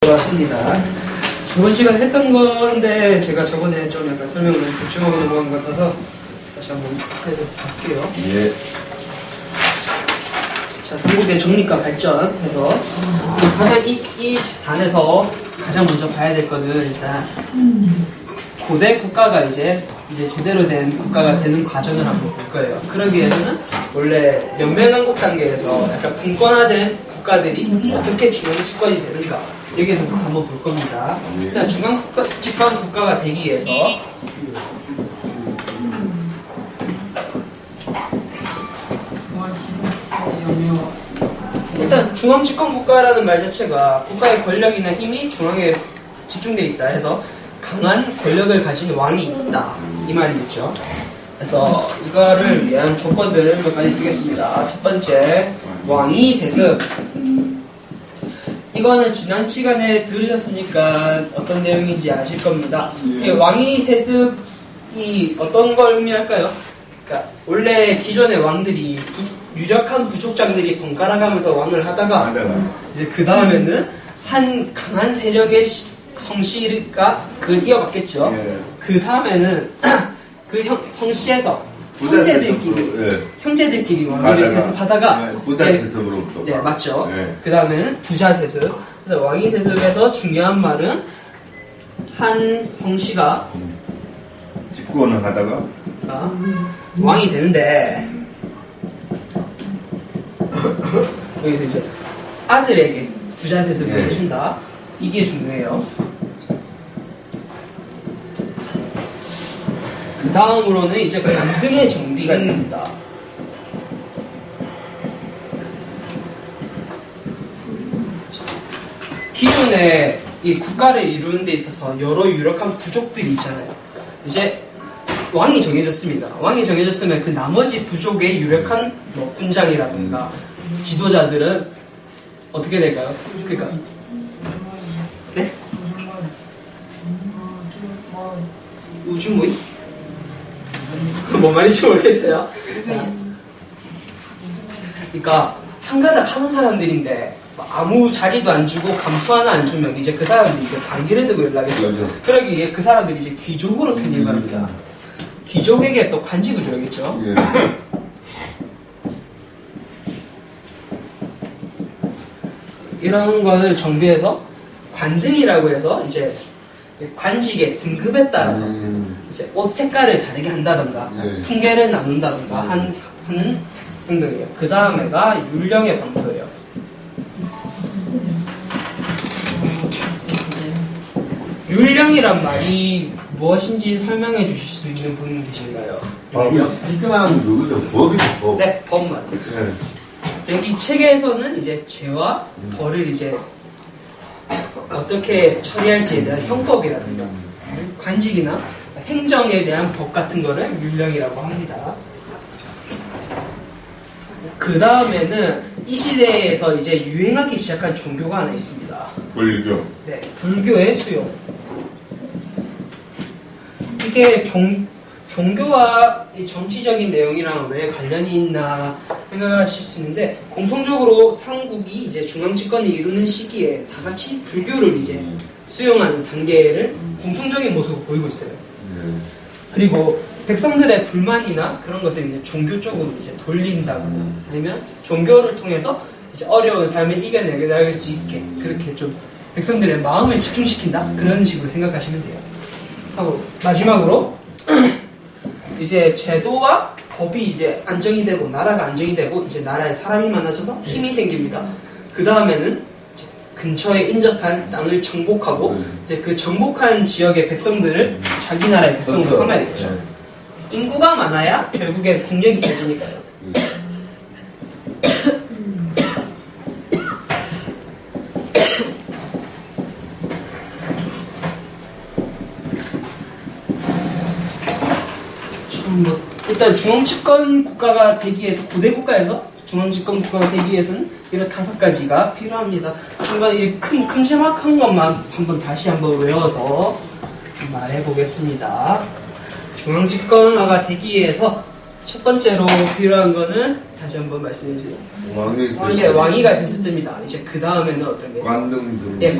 맞습니다. 저번 시간에 했던 건데 제가 저번에 좀 약간 설명을 대충하고 넘어간 것 같아서 다시 한번 해서 볼게요. 예. 자, 한국의 정리과 발전해서 이 단에서 가장 먼저 봐야 될 거는 일단 고대 국가가 이제 제대로 된 국가가 되는 과정을 한번 볼 거예요. 그러기 위해서는 원래 연맹왕국 단계에서 약간 분권화된 국가들이 어떻게 중앙 집권이 되는가 여기에서 한번 볼 겁니다. 일단 중앙 집권 국가가 되기 위해서 일단 중앙 집권 국가라는 말 자체가 국가의 권력이나 힘이 중앙에 집중되어 있다 해서 강한 권력을 가진 왕이 있다 이 말이겠죠. 그래서 이거를 위한 조건들을 몇 가지 쓰겠습니다. 첫 번째, 왕위 세습. 이거는 지난 시간에 들으셨으니까 어떤 내용인지 아실 겁니다. 왕위 세습이 어떤 걸 의미할까요? 그러니까 원래 기존의 왕들이 유력한 부족장들이 번갈아 가면서 왕을 하다가 이제 그 다음에는 한 강한 세력의 성씨가 그걸 이어갔겠죠. 예. 그 다음에는 그 성씨에서 형제들끼리 왕위를 세습하다가 부자 세습으로 또. 네, 맞죠. 예. 그 다음에는 부자 세습. 그래서 왕위 세습에서 중요한 말은 한 성씨가 집권을 하다가 왕이 되는데 여기서 이제 아들에게 부자 세습을 해준다. 이게 중요해요. 그 다음으로는 이제 관등의 정비가 있습니다. 기존에 이 국가를 이루는 데 있어서 여러 유력한 부족들이 있잖아요. 이제 왕이 정해졌습니다. 왕이 정해졌으면 그 나머지 부족의 유력한 뭐 군장이라든가 지도자들은 어떻게 될까요? 그러니까 네? 우주무이? 뭔 말인지 모르겠어요. 자, 그러니까 한가닥 하는 사람들인데 아무 자리도 안 주고 감투 하나 안 주면 이제 그 사람들이 이제 반기를 들고 연락했죠. 그러기 위해 그 사람들이 이제 귀족으로 편입합니다. 귀족에게 또 관직을 줘야겠죠. 이런 거를 정비해서 관등이라고 해서 이제 관직의 등급에 따라서 이제 옷 색깔을 다르게 한다던가 풍계를 나눈다던가 하는 행동이에요. 그 다음에가 율령의 방도예요. 율령이란 말이 무엇인지 설명해 주실 수 있는 분 계신가요? 깔끔한 그거죠. 법이죠, 법. 네, 법만. 여기 책에서는 이제 죄와 벌을 이제 어떻게 처리할지에 대한 형법이라든가 관직이나 행정에 대한 법 같은 거를 율령이라고 합니다. 그 다음에는 이 시대에서 이제 유행하기 시작한 종교가 하나 있습니다. 불교. 네, 불교의 수용. 이게 종교와 이 정치적인 내용이랑 왜 관련이 있나 생각하실 수 있는데, 공통적으로 삼국이 이제 중앙집권을 이루는 시기에 다 같이 불교를 이제 수용하는 단계를 공통적인 모습을 보이고 있어요. 그리고 백성들의 불만이나 그런 것을 이제 종교 쪽으로 이제 돌린다거나 아니면 종교를 통해서 이제 어려운 삶을 이겨내게 나갈 수 있게 그렇게 좀 백성들의 마음을 집중시킨다, 그런 식으로 생각하시면 돼요. 하고 마지막으로 이제 제도와 법이 이제 안정이 되고 나라가 안정이 되고 이제 나라에 사람이 많아져서 힘이 생깁니다. 그 다음에는 근처에 인접한 땅을 정복하고 이제 그 정복한 지역의 백성들을 자기 나라의 백성으로 삼아야 되죠. 인구가 많아야 결국엔 국력이 세지니까요. 일단 중앙집권 국가가 되기 위해서, 고대 국가에서 중앙집권 국가가 되기 위해서는 이런 5가지가 필요합니다. 중간에 이 큼지막한 것만 다시 한번 외워서 말해보겠습니다. 중앙집권화가 되기 위해서 첫 번째로 필요한 거는 다시 한번 말씀해 주세요. 왕이 예, 왕위가 됐을 때입니다. 이제 그 다음에는 어떤 게? 관등 등. 예,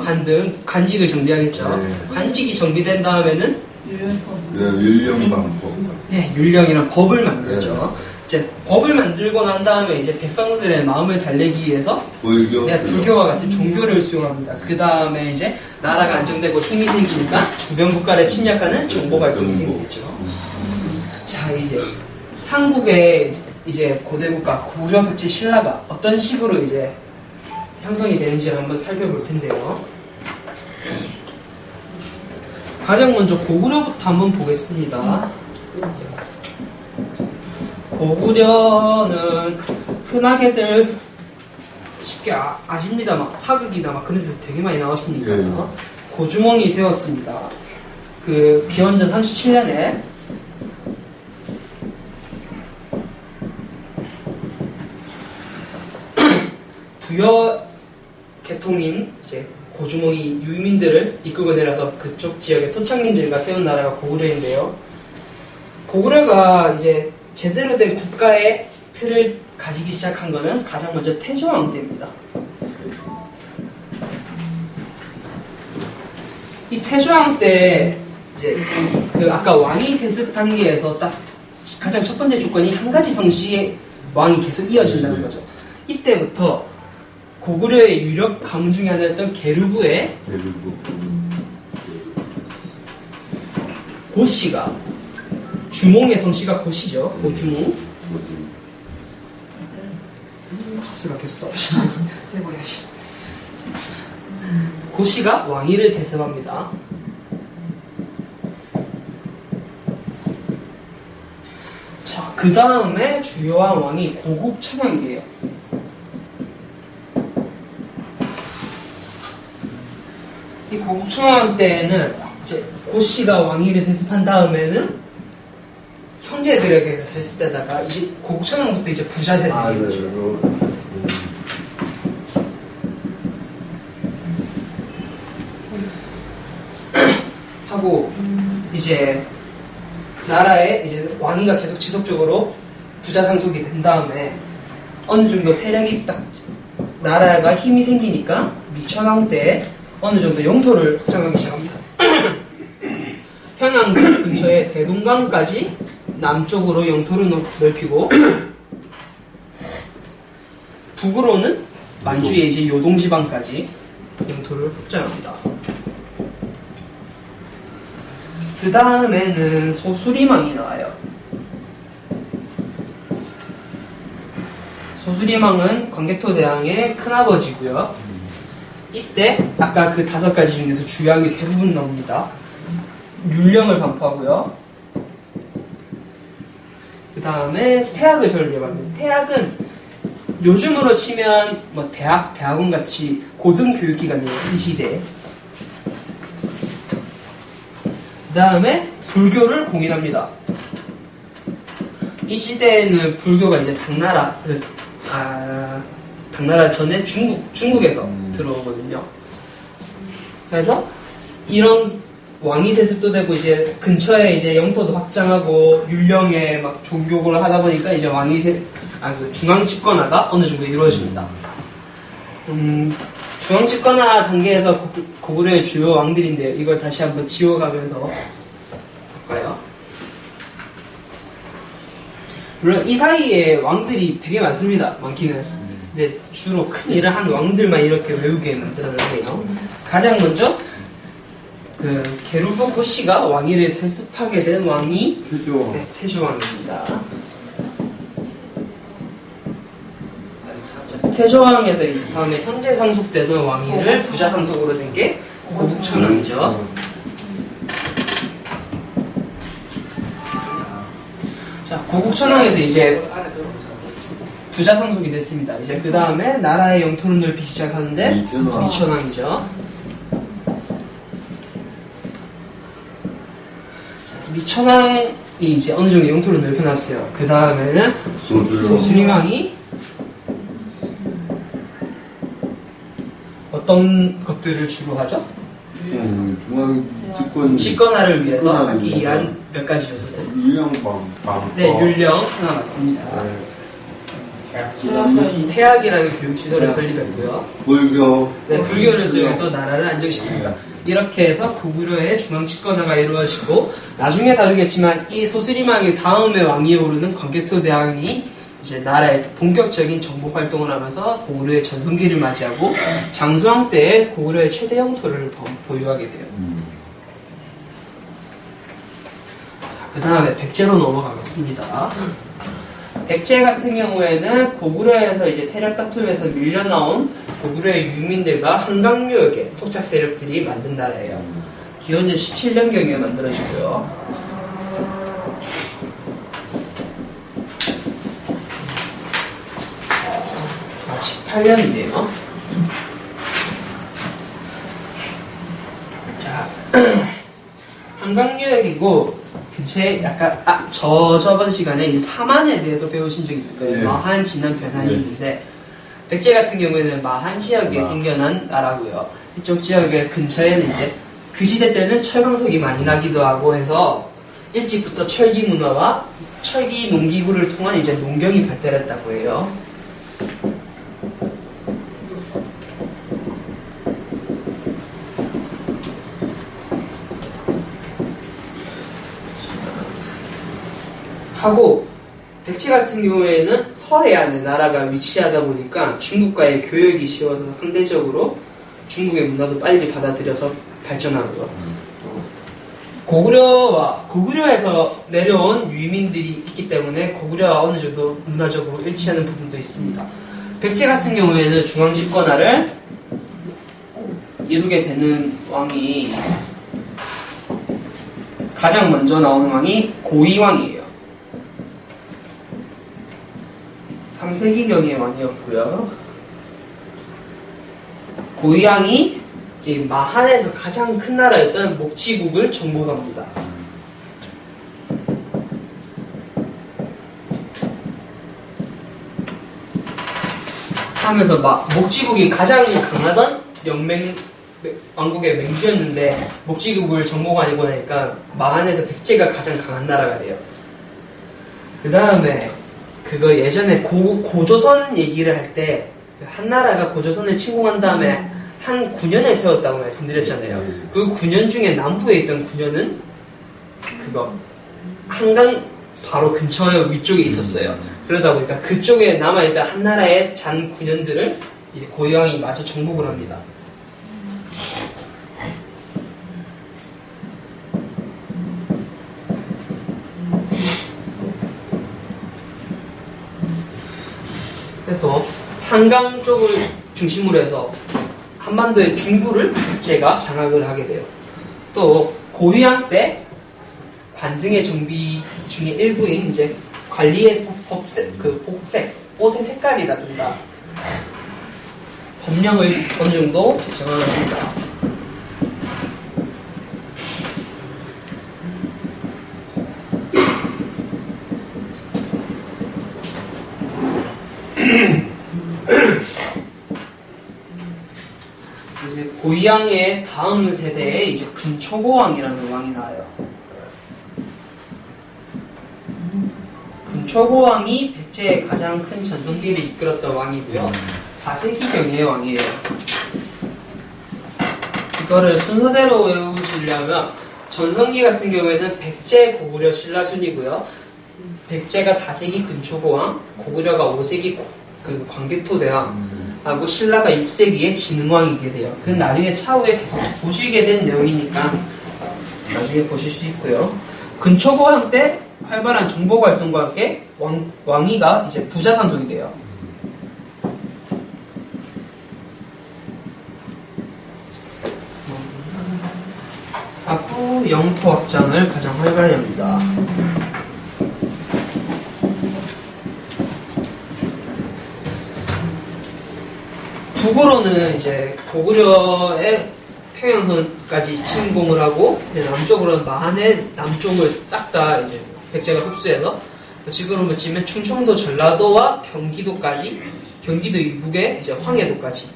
관직을 정비하겠죠. 네. 관직이 정비된 다음에는 율령방법. 네, 율령이란 법을 만들죠. 네. 이제 법을 만들고 난 다음에 이제 백성들의 마음을 달래기 위해서 불교. 네, 불교와 같은 종교를 수용합니다. 그 다음에 이제 나라가 안정되고 힘이 생기니까 주변 국가를 침략하는 정보 갈등이 생기겠죠. 자, 이제 삼국의 이제 고대 국가 고려, 백제, 신라가 어떤 식으로 이제 형성이 되는지를 한번 살펴볼 텐데요. 가장 먼저 고구려부터 한번 보겠습니다. 고구려는 흔하게들 쉽게 아십니다. 막 사극이나 막 그런 데서 되게 많이 나왔으니까요. 고주몽이 세웠습니다. 그 기원전 37년에 부여 계통인 이제 고주몽이 유민들을 이끌고 내려서 그쪽 지역의 토착민들과 세운 나라가 고구려인데요. 고구려가 이제 제대로 된 국가의 틀을 가지기 시작한 거는 가장 먼저 태조왕 때입니다. 이 태조왕 때 이제 그 아까 왕위 세습 단계에서 딱 가장 첫 번째 조건이 한 가지 성씨의 왕이 계속 이어진다는 거죠. 이때부터 고구려의 유력 가문 중에 하나였던 게르부의 고씨가 주몽의 성씨가 고씨죠. 고주몽. 가스가 계속 떨어지네요. 해버려야지. 고씨가 왕위를 세습합니다. 자, 그 다음에 주요한 왕이 고국천왕이에요. 이 고국천왕 때는 이제 고씨가 왕위를 세습한 다음에는 형제들에게서 세습되다가 이제 고국천왕부터 이제 부자 세습이 되죠. 하고 이제 나라에 이제 왕위가 계속 지속적으로 부자 상속이 된 다음에 어느 정도 세력이 딱 나라가 힘이 생기니까 미천왕 때 어느 정도 영토를 확장하기 시작합니다. 평양 근처에 대동강까지 남쪽으로 영토를 넓히고 북으로는 만주의 이제 요동지방까지 영토를 확장합니다. 그 다음에는 소수리망이 나와요. 소수리망은 광개토대왕의 큰아버지고요. 이때 아까 그 5가지 중에서 주요한 게 대부분 나옵니다. 율령을 반포하고요. 그 다음에 태학을 설립합니다. 태학은 요즘으로 치면 뭐 대학원 같이 고등교육기관이에요. 이 시대에. 그 다음에 불교를 공인합니다. 이 시대에는 불교가 이제 당나라 전에 중국에서 들어오거든요. 그래서 이런 왕위 세습도 되고 이제 근처에 이제 영토도 확장하고 율령에 막 종교를 하다 보니까 이제 그 중앙 집권화가 어느 정도 이루어집니다. 중앙 집권화 단계에서 고구려의 주요 왕들인데요. 이걸 다시 한번 지워가면서 볼까요? 물론 이 사이에 왕들이 되게 많습니다. 많기는. 근데 주로 큰 일을 한 왕들만 이렇게 외우게 만들어놨네요. 가장 먼저 그 게르부 고씨가 왕위를 세습하게 된 왕이 태조왕입니다. 태조왕에서 이제 다음에 현재 상속되는 왕위를 부자 상속으로 된 게 고국천왕이죠. 자, 고국천왕에서 이제 부자 상속이 됐습니다. 이제 그 다음에 나라의 영토를 넓히기 시작하는데 미천왕이죠. 미천왕이 이제 어느 정도 영토를 넓혀놨어요. 그 다음에는 소수림왕이 어떤 것들을 주로 하죠? 중앙 집권 집권화를 위해서 하기 위한 몇 가지 요소들. 율령방. 네, 율령 하나 맞습니다. 네. 태학이라는 교육시설을 설립했고요. 불교. 네, 불교를 수용해서 나라를 안정시킵니다. 이렇게 해서 고구려의 중앙집권화가 이루어지고, 나중에 다루겠지만 이 소스리망의 다음에 왕위에 오르는 광개토 대왕이 이제 나라의 본격적인 정복 활동을 하면서 고구려의 전성기를 맞이하고, 장수왕 때에 고구려의 최대 영토를 보유하게 돼요. 그 다음에 백제로 넘어가겠습니다. 백제 같은 경우에는 고구려에서 이제 세력 다툼에서 밀려나온 고구려의 유민들과 한강유역의 토착 세력들이 만든 나라예요. 기원전 17년경에 만들어지고요. 18년이네요. 자, 한강유역이고 근처에 약간 저번 시간에 이 사만에 대해서 배우신 적 있을 거예요. 네. 마한, 진안, 변한이 네. 있는데 백제 같은 경우에는 마한 지역에 생겨난 나라고요. 이쪽 지역의 근처에는 이제 그 시대 때는 철광석이 많이 나기도 하고 해서 일찍부터 철기 문화와 철기 농기구를 통한 이제 농경이 발달했다고 해요. 하고 백제 같은 경우에는 서해안에 나라가 위치하다 보니까 중국과의 교역이 쉬워서 상대적으로 중국의 문화도 빨리 받아들여서 발전하고요. 고구려에서 내려온 유민들이 있기 때문에 고구려와 어느 정도 문화적으로 일치하는 부분도 있습니다. 백제 같은 경우에는 중앙집권화를 이루게 되는 왕이 가장 먼저 나오는 왕이 고이왕이에요. 3세기경의 왕이었고요. 고이왕이 마한에서 가장 큰 나라였던 목지국을 정복합니다. 하면서 목지국이 가장 강하던 왕국의 맹주였는데 목지국을 정복하고 나니까 마한에서 백제가 가장 강한 나라가 돼요. 그 다음에 그거 예전에 고조선 얘기를 할 때 한나라가 고조선을 침공한 다음에 한 9년을 세웠다고 말씀드렸잖아요. 그 9년 중에 남부에 있던 9년은 그거 한강 바로 근처에 위쪽에 있었어요. 그러다 보니까 그쪽에 남아있던 한나라의 잔 9년들을 이제 고이왕이 마저 정복을 합니다. 그래서 한강 쪽을 중심으로 해서 한반도의 중부를 백제가 장악을 하게 돼요. 또 고유양 때 관등의 정비 중에 일부인 이제 관리의 옷의 색깔이라든가 법령을 어느 정도 제정을 합니다. 이제 고이왕의 다음 세대에 이제 근초고왕이라는 왕이 나와요. 근초고왕이 백제의 가장 큰 전성기를 이끌었던 왕이고요. 4세기경의 왕이에요. 이거를 순서대로 외우시려면 전성기 같은 경우에는 백제, 고구려, 신라순이고요. 백제가 4세기 근초고왕, 고구려가 5세기 그 광개토 대왕하고 신라가 6세기에 진흥왕이게 돼요. 그건 나중에 차후에 계속 보시게 된 내용이니까 나중에 보실 수 있고요. 근초고왕 때 활발한 정복 활동과 함께 왕위가 이제 부자 상속이 돼요. 하고 영토 확장을 가장 활발히 합니다. 북으로는 이제 고구려의 평양선까지 침공을 하고 이제 남쪽으로는 마한의 남쪽을 싹 다 이제 백제가 흡수해서 지금으로 치면 충청도, 전라도와 경기도까지, 경기도 이북에 이제 황해도까지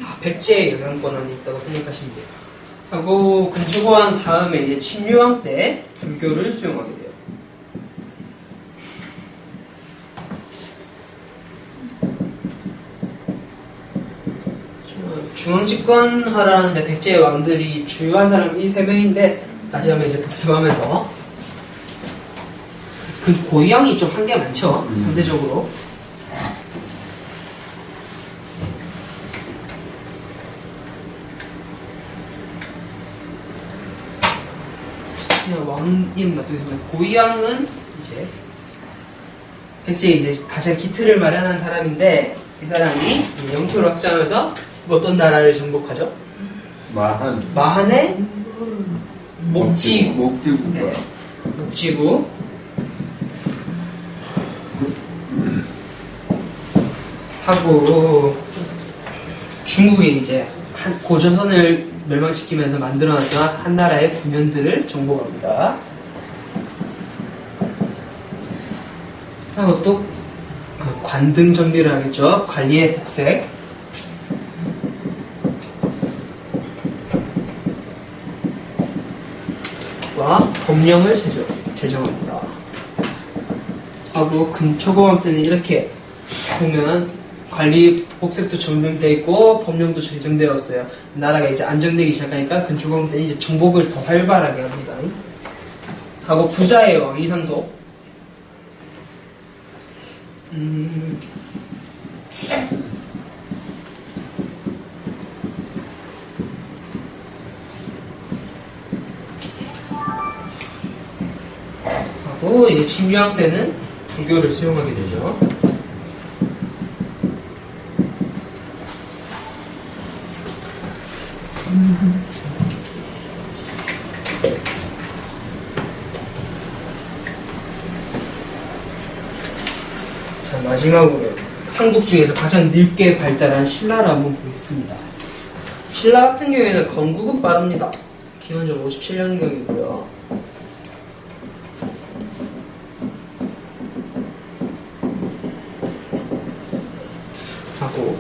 다 백제의 영향권 안에 있다고 생각하시면 돼요. 하고 근초고왕 다음에 이제 친유왕 때 불교를 수용하게 돼요. 중앙집권하라는데 백제의 왕들이 주요한 사람이 3명인데 다시 한번 이제 복습하면서 그 고위양이 좀 한계가 많죠. 상대적으로. 그냥 왕님 놔두겠습니다. 고위양은 이제 백제 이제 가장 기틀을 마련한 사람인데 이 사람이 영토를 확장하면서 어떤 나라를 정복하죠? 마한의 목지구. 네. 목지구. 하고 중국이 이제 고조선을 멸망시키면서 만들어놨던 한나라의 군현들을 정복합니다. 하고 또 관등 정비를 하겠죠. 관리의 복색. 와 법령을 제정합니다. 하고 금초고왕 때는 이렇게 보면 관리 복색도 점령되어 있고 법령도 제정되었어요. 나라가 이제 안정되기 시작하니까 금초고왕 때는 이제 정복을 더 활발하게 합니다. 하고 부자의 왕 이상속. 하고 이제 진유왕 때는 불교를 수용하게 되죠. 자, 마지막으로 삼국 중에서 가장 늦게 발달한 신라를 한번 보겠습니다. 신라 같은 경우에는 건국은 빠릅니다. 기원전 57년경이고요. 하고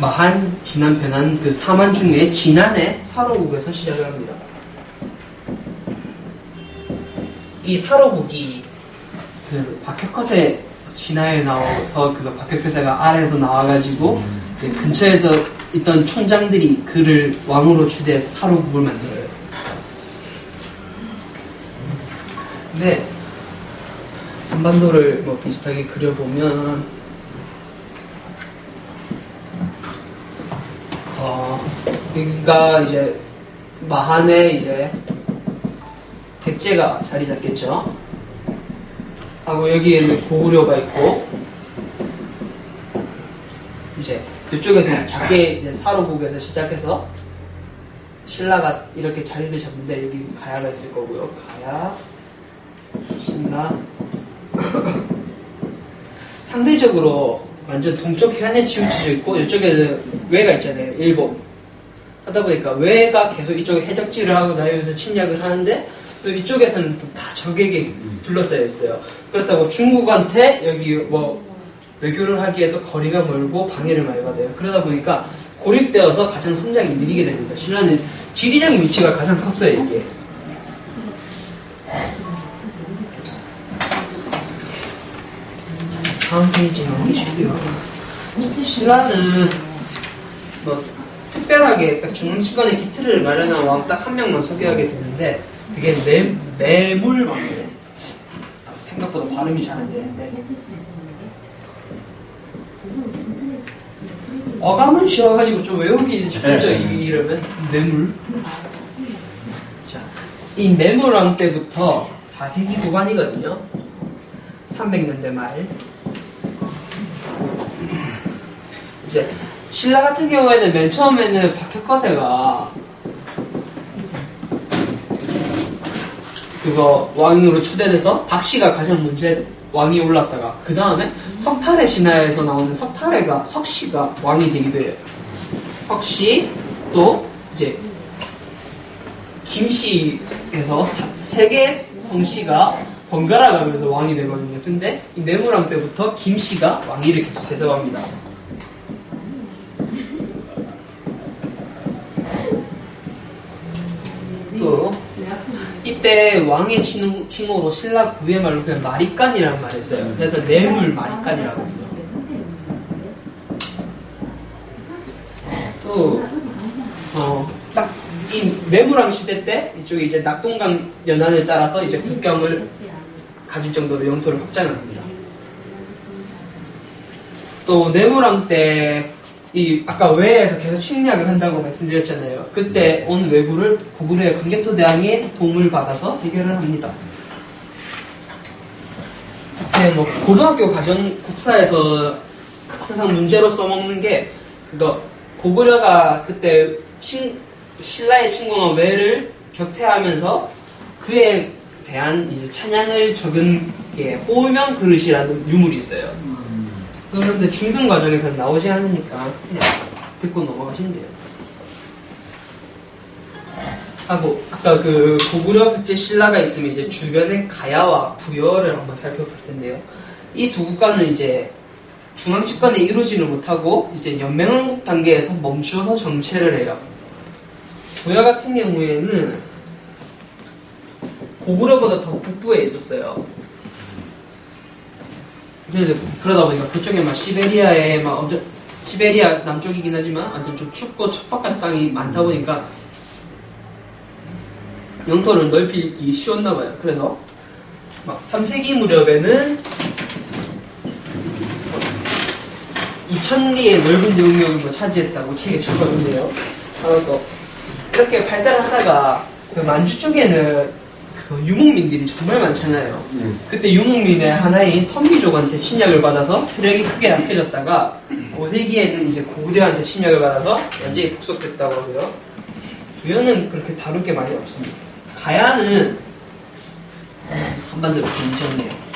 마한, 진안, 변한 그 4만 중에 진안의 사로국에서 시작을 합니다. 이 사로국이 그 박혁컷의 진화에 나와서 그 박혁회사가 아래에서 나와가지고 그 근처에서 있던 총장들이 그를 왕으로 추대해서 사로국을 만들어요. 근데 한반도를 뭐 비슷하게 그려보면 여기가 이제 마한에 이제 백제가 자리 잡겠죠. 하고 여기에는 고구려가 있고 이제 그쪽에서 작게 이제 사로국에서 시작해서 신라가 이렇게 자리를 잡는데 여기 가야가 있을 거고요. 가야, 신라. 상대적으로 완전 동쪽 해안에 치우쳐져 있고 이쪽에는 외가 있잖아요. 일본. 하다 보니까 외가 계속 이쪽에 해적질을 하고 다니면서 침략을 하는데 또 이쪽에서는 또 다 적에게 둘러싸여 있어요. 그렇다고 중국한테 여기 뭐 외교를 하기에도 거리가 멀고 방해를 많이 받아요. 그러다 보니까 고립되어서 가장 성장이 느리게 됩니다. 신라는 지리적인 위치가 가장 컸어요, 이게. 다음 페이지 넘기시고요. 신라는 뭐 특별하게 딱 중앙집권의 기틀을 마련한 왕 딱 한 명만 소개하게 되는데 그게 매물왕이에요. 생각보다 발음이 잘 안 되는데 어감은 쉬워가지고 좀 외우기 쉽죠. 이 이름은 매물. 자, 이 매물왕 때부터 4세기 후반이거든요. 300년대 말. 이제 신라 같은 경우에는 맨 처음에는 박혁거세가 그거 왕으로 추대돼서 박씨가 가장 먼저 왕이 올랐다가 그 다음에 석탈의 신화에서 나오는 석씨가 왕이 되기도 해요. 석씨 또 이제 김씨에서 세 개 성씨가 번갈아 가면서 왕이 되거든요. 근데 이 매물왕 때부터 김씨가 왕위를 계속 세서합니다. 또 이때 왕의 칭호로 신라 구의 말로 그냥 마리간이라는 말을 써요. 그래서 뇌물 마리간이라고 해요. 또 이 내무랑 시대 때 이쪽에 이제 낙동강 연안을 따라서 이제 국경을 가질 정도로 영토를 확장을 합니다. 또 내무랑 때 이 아까 외에서 계속 침략을 한다고 말씀드렸잖아요. 그때 온 왜구를 고구려의 광개토대왕의 도움을 받아서 해결을 합니다. 네, 뭐 고등학교 가정 국사에서 항상 문제로 써먹는 게 그거 고구려가 그때 신라의 침공한 왜를 격퇴하면서 그에 대한 이제 찬양을 적은 게 호명 그릇이라는 유물이 있어요. 그런데 중등 과정에서 나오지 않으니까 그냥 듣고 넘어가시면 돼요. 하고 아까 그 고구려 백제 신라가 있으면 이제 주변의 가야와 부여를 한번 살펴볼 텐데요. 이 두 국가는 이제 중앙 집권이 이루지를 못하고 이제 연맹왕국 단계에서 멈추어서 정체를 해요. 부여 같은 경우에는 고구려보다 더 북부에 있었어요. 그러다 보니까 그쪽에 막 시베리아에 막 엄청 시베리아 남쪽이긴 하지만 완전 좀 춥고 척박한 땅이 많다 보니까 영토를 넓히기 쉬웠나 봐요. 그래서 막 3세기 무렵에는 2000리의 넓은 영역을 뭐 차지했다고 책에 적었는데요. 또 이렇게 발달하다가 그 만주 쪽에는 그 유목민들이 정말 많잖아요. 그때 유목민의 하나인 선비족한테 침략을 받아서 세력이 크게 약해졌다가 5세기에는 이제 고구려한테 침략을 받아서 완전히 복속됐다고 하고요. 부여는 그렇게 다룰 게 많이 없습니다. 가야는 한반도로 굉장해요.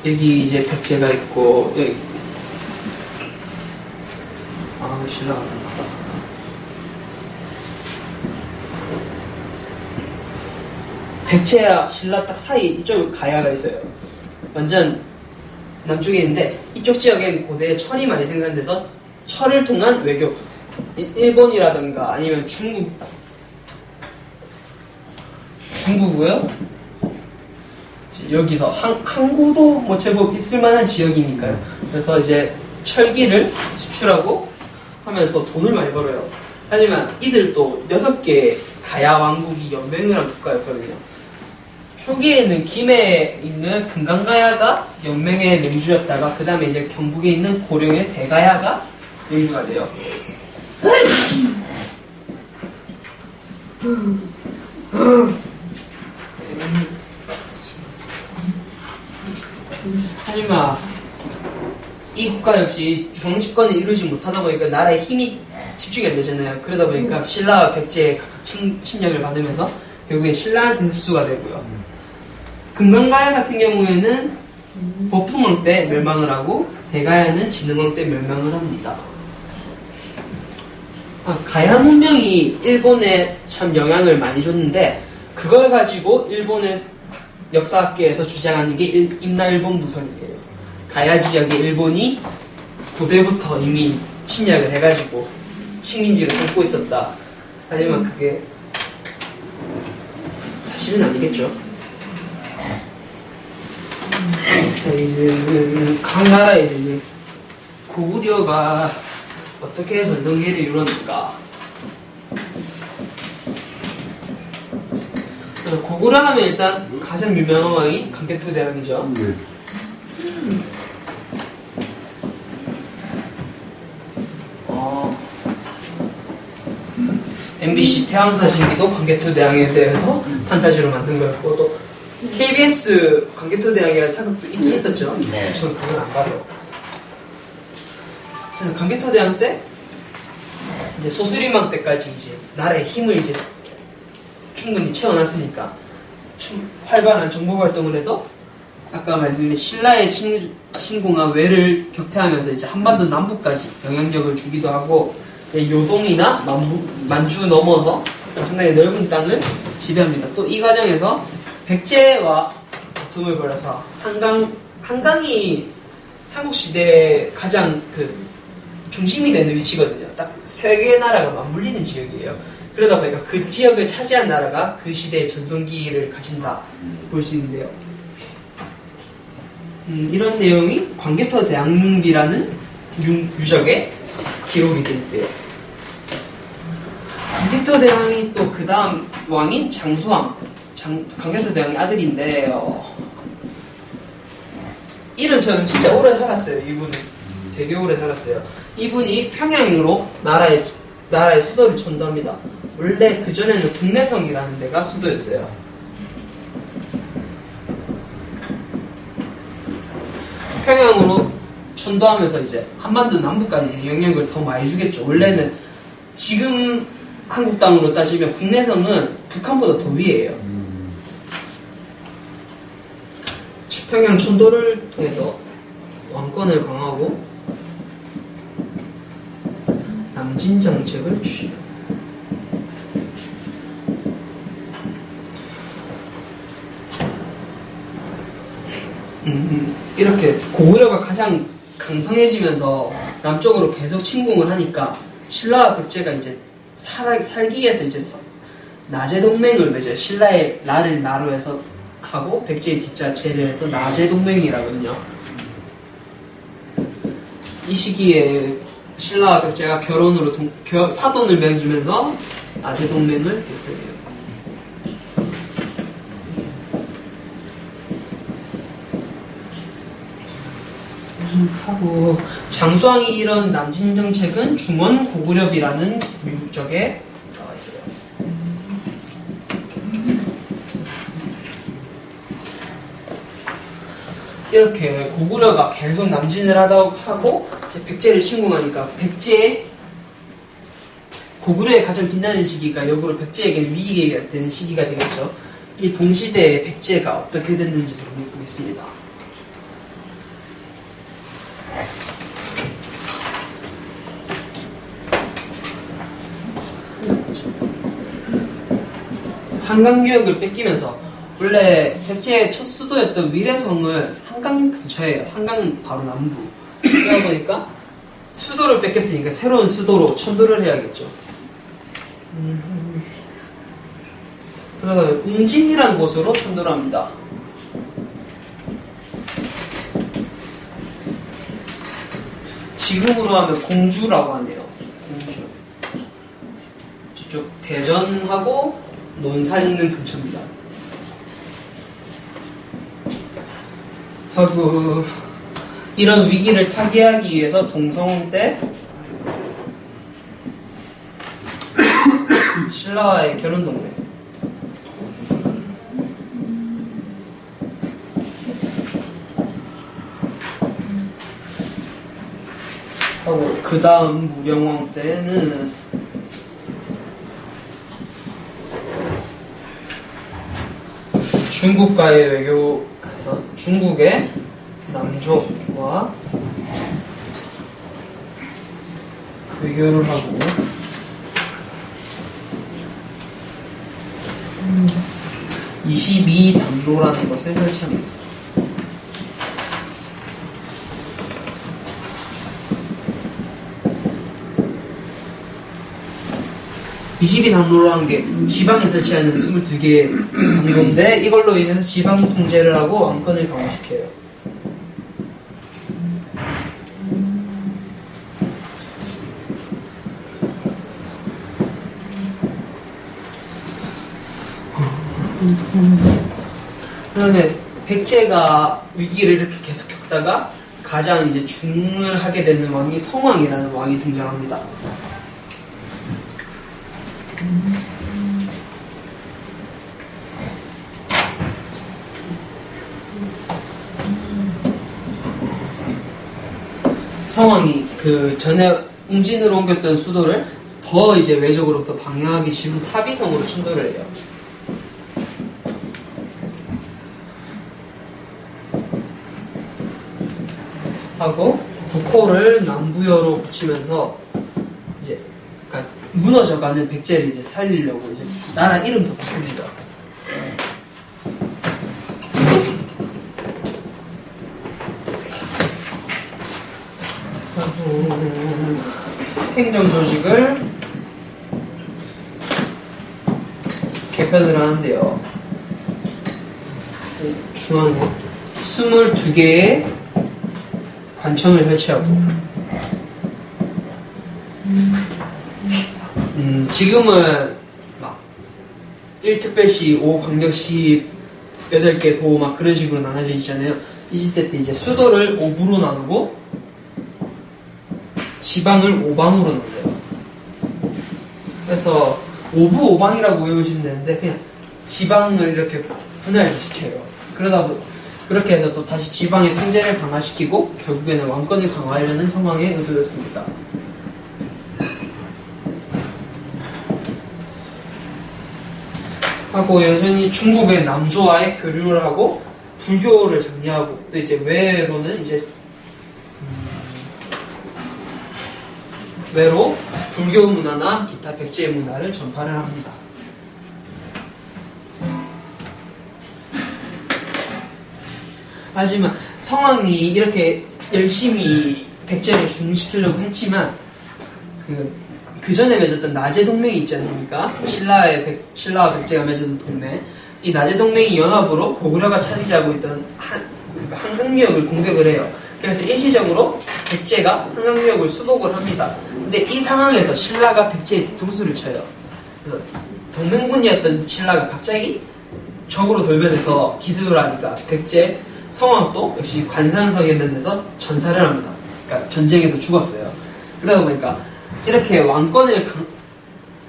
여기 이제 백제가 있고 여기 신라가 좀 크다. 백제와 신라 딱 사이 이쪽에 가야가 있어요. 완전 남쪽에 있는데 이쪽 지역엔 고대에 철이 많이 생산돼서 철을 통한 외교, 일본이라든가 아니면 중국이고요. 여기서 항구도 뭐 제법 있을만한 지역이니까요. 그래서 이제 철기를 수출하고 하면서 돈을 많이 벌어요. 하지만 이들도 6개 가야 왕국이 연맹을 한 국가였거든요. 초기에는 김해에 있는 금강가야가 연맹의 맹주였다가 그 다음에 이제 경북에 있는 고령의 대가야가 맹주가 돼요. 하지만 이 국가 역시 중앙집권을 이루지 못하다 보니까 나라의 힘이 집중이 안 되잖아요. 그러다 보니까 신라와 백제의 각각 침략을 받으면서 결국에 신라한테 흡수가 되고요. 금강가야 같은 경우에는 보풍왕 때 멸망을 하고 대가야는 진흥왕 때 멸망을 합니다. 가야 문명이 일본에 참 영향을 많이 줬는데 그걸 가지고 일본의 역사학계에서 주장하는 게 임나일본 무설이에요. 가야 지역에 일본이 고대부터 이미 침략을 해가지고 식민지를 삼고 있었다. 하지만 그게 사실은 아니겠죠. 이제 강나라에 이제 고구려가 어떻게 전성기를 이뤘는가. 고구려 하면 일단 가장 유명한 왕이 강개토대왕이죠. MBC 태왕사신기도 광개토대왕에 대해서 판타지로 만든 거였고 또 KBS 광개토대왕이라는 사극도 있긴 있었죠. 네. 저는 그걸 안 봐서. 광개토대왕 때 이제 소수리망 때까지 이제 나라의 힘을 이제 충분히 채워놨으니까 활발한 정보 활동을 해서 아까 말씀드린 신라의 침공한 왜를 격퇴하면서 이제 한반도 남부까지 영향력을 주기도 하고 요동이나 만주 넘어서 엄청나게 넓은 땅을 지배합니다. 또 이 과정에서 백제와 다툼을 벌여서 한강이 삼국시대의 가장 그 중심이 되는 위치거든요. 딱 세 개 나라가 맞물리는 지역이에요. 그러다 보니까 그 지역을 차지한 나라가 그 시대의 전성기를 가진다 볼 수 있는데요. 이런 내용이 광개토 대항비라는 유적에 기록이 됐대요. 광개토 대왕이 또 그 다음 왕인 장수왕, 광개토 대왕의 아들인데, 이런 저는 진짜 오래 살았어요. 이분은 되게 오래 살았어요. 이분이 평양으로 나라의 수도를 전도합니다. 원래 그전에는 국내성이라는 데가 수도였어요. 평양으로 전도하면서 이제 한반도 남부까지 영향을 더 많이 주겠죠. 원래는 지금 한국 땅으로 따지면 국내성은 북한보다 더 위에요. 평양 전도를 통해서 왕권을 강화하고 남진 정책을 추진합니다. 이렇게 고구려가 가장 강성해지면서 남쪽으로 계속 침공을 하니까 신라와 백제가 이제 살기 위해서 이제 나제 동맹을 맺어요. 신라의 나를 나로 해서 하고 백제의 뒷자 제를 해서 나제 동맹이라거든요. 이 시기에 신라와 백제가 결혼으로 사돈을 맺으면서 나제 동맹을 했어요. 하고 장수왕이 이런 남진 정책은 중원 고구려비라는 유적에 나와 있어요. 이렇게 고구려가 계속 남진을 하고 이제 백제를 침공하니까 고구려의 가장 빛나는 시기가 역으로 백제에게 위기가 되는 시기가 되겠죠. 이 동시대에 백제가 어떻게 됐는지도 보겠습니다. 한강유역을 뺏기면서 원래 백제의 첫 수도였던 위례성을 한강 근처에요. 한강 바로 남부. 그러다 보니까 수도를 뺏겼으니까 새로운 수도로 천도를 해야겠죠. 그러다 웅진이라는 곳으로 천도를 합니다. 지금으로 하면 공주라고 하네요. 공주. 저쪽 대전하고 논산 있는 근처입니다. 하고 이런 위기를 타개하기 위해서 동성혼 때 신라와의 결혼 동맹 하고 그 다음 무령왕 때는 중국과의 외교에서 중국의 남족과 외교를 하고 22담로라는 것을 설치합니다. 담로라는 게 지방에 설치하는 22개의 담로인데 이걸로 인해서 지방 통제를 하고 왕권을 강화시켜요. 그 다음에 백제가 위기를 이렇게 계속 겪다가 가장 이제 중흥을 하게 되는 왕이 성왕이라는 왕이 등장합니다. 성왕이 그 전에 웅진으로 옮겼던 수도를 더 이제 외적으로부터 방해하기 쉬운 사비성으로 천도를 해요. 하고 국호를 남부여로 붙이면서 이제 그러니까 무너져가는 백제를 이제 살리려고 이제 나라 이름도 붙입니다. 행정 조직을 개편을 하는데요. 중앙에 22개의 관청을 설치하고 지금은 막 1특별시, 5광역시 8개 도 막 그런 식으로 나눠져 있잖아요. 이 시대 때 이제 수도를 5부로 나누고 지방을 5방으로 나눠요. 그래서 5부 5방이라고 외우시면 되는데 그냥 지방을 이렇게 분할을 시켜요. 그렇게 해서 또 다시 지방의 통제를 강화시키고 결국에는 왕권을 강화하려는 상황에 의도였습니다. 하고 여전히 중국의 남조와의 교류를 하고 불교를 장려하고 또 이제 외로는 이제 외로 불교 문화나 기타 백제 문화를 전파를 합니다. 하지만 성왕이 이렇게 열심히 백제를 중흥시키려고 했지만 그 전에 맺었던 나제 동맹이 있지 않습니까? 신라와 백제가 맺었던 동맹. 이 나제 동맹이 연합으로 고구려가 차지하고 있던 한강유역을 공격을 해요. 그래서 일시적으로 백제가 한강유역을 수복을 합니다. 근데 이 상황에서 신라가 백제의 뒤통수를 쳐요. 그래서 동맹군이었던 신라가 갑자기 적으로 돌변해서 기습을 하니까 백제 성왕도 역시 관산성에 있는 데서 전사를 합니다. 그러니까 전쟁에서 죽었어요. 그러다 보니까 이렇게 왕권을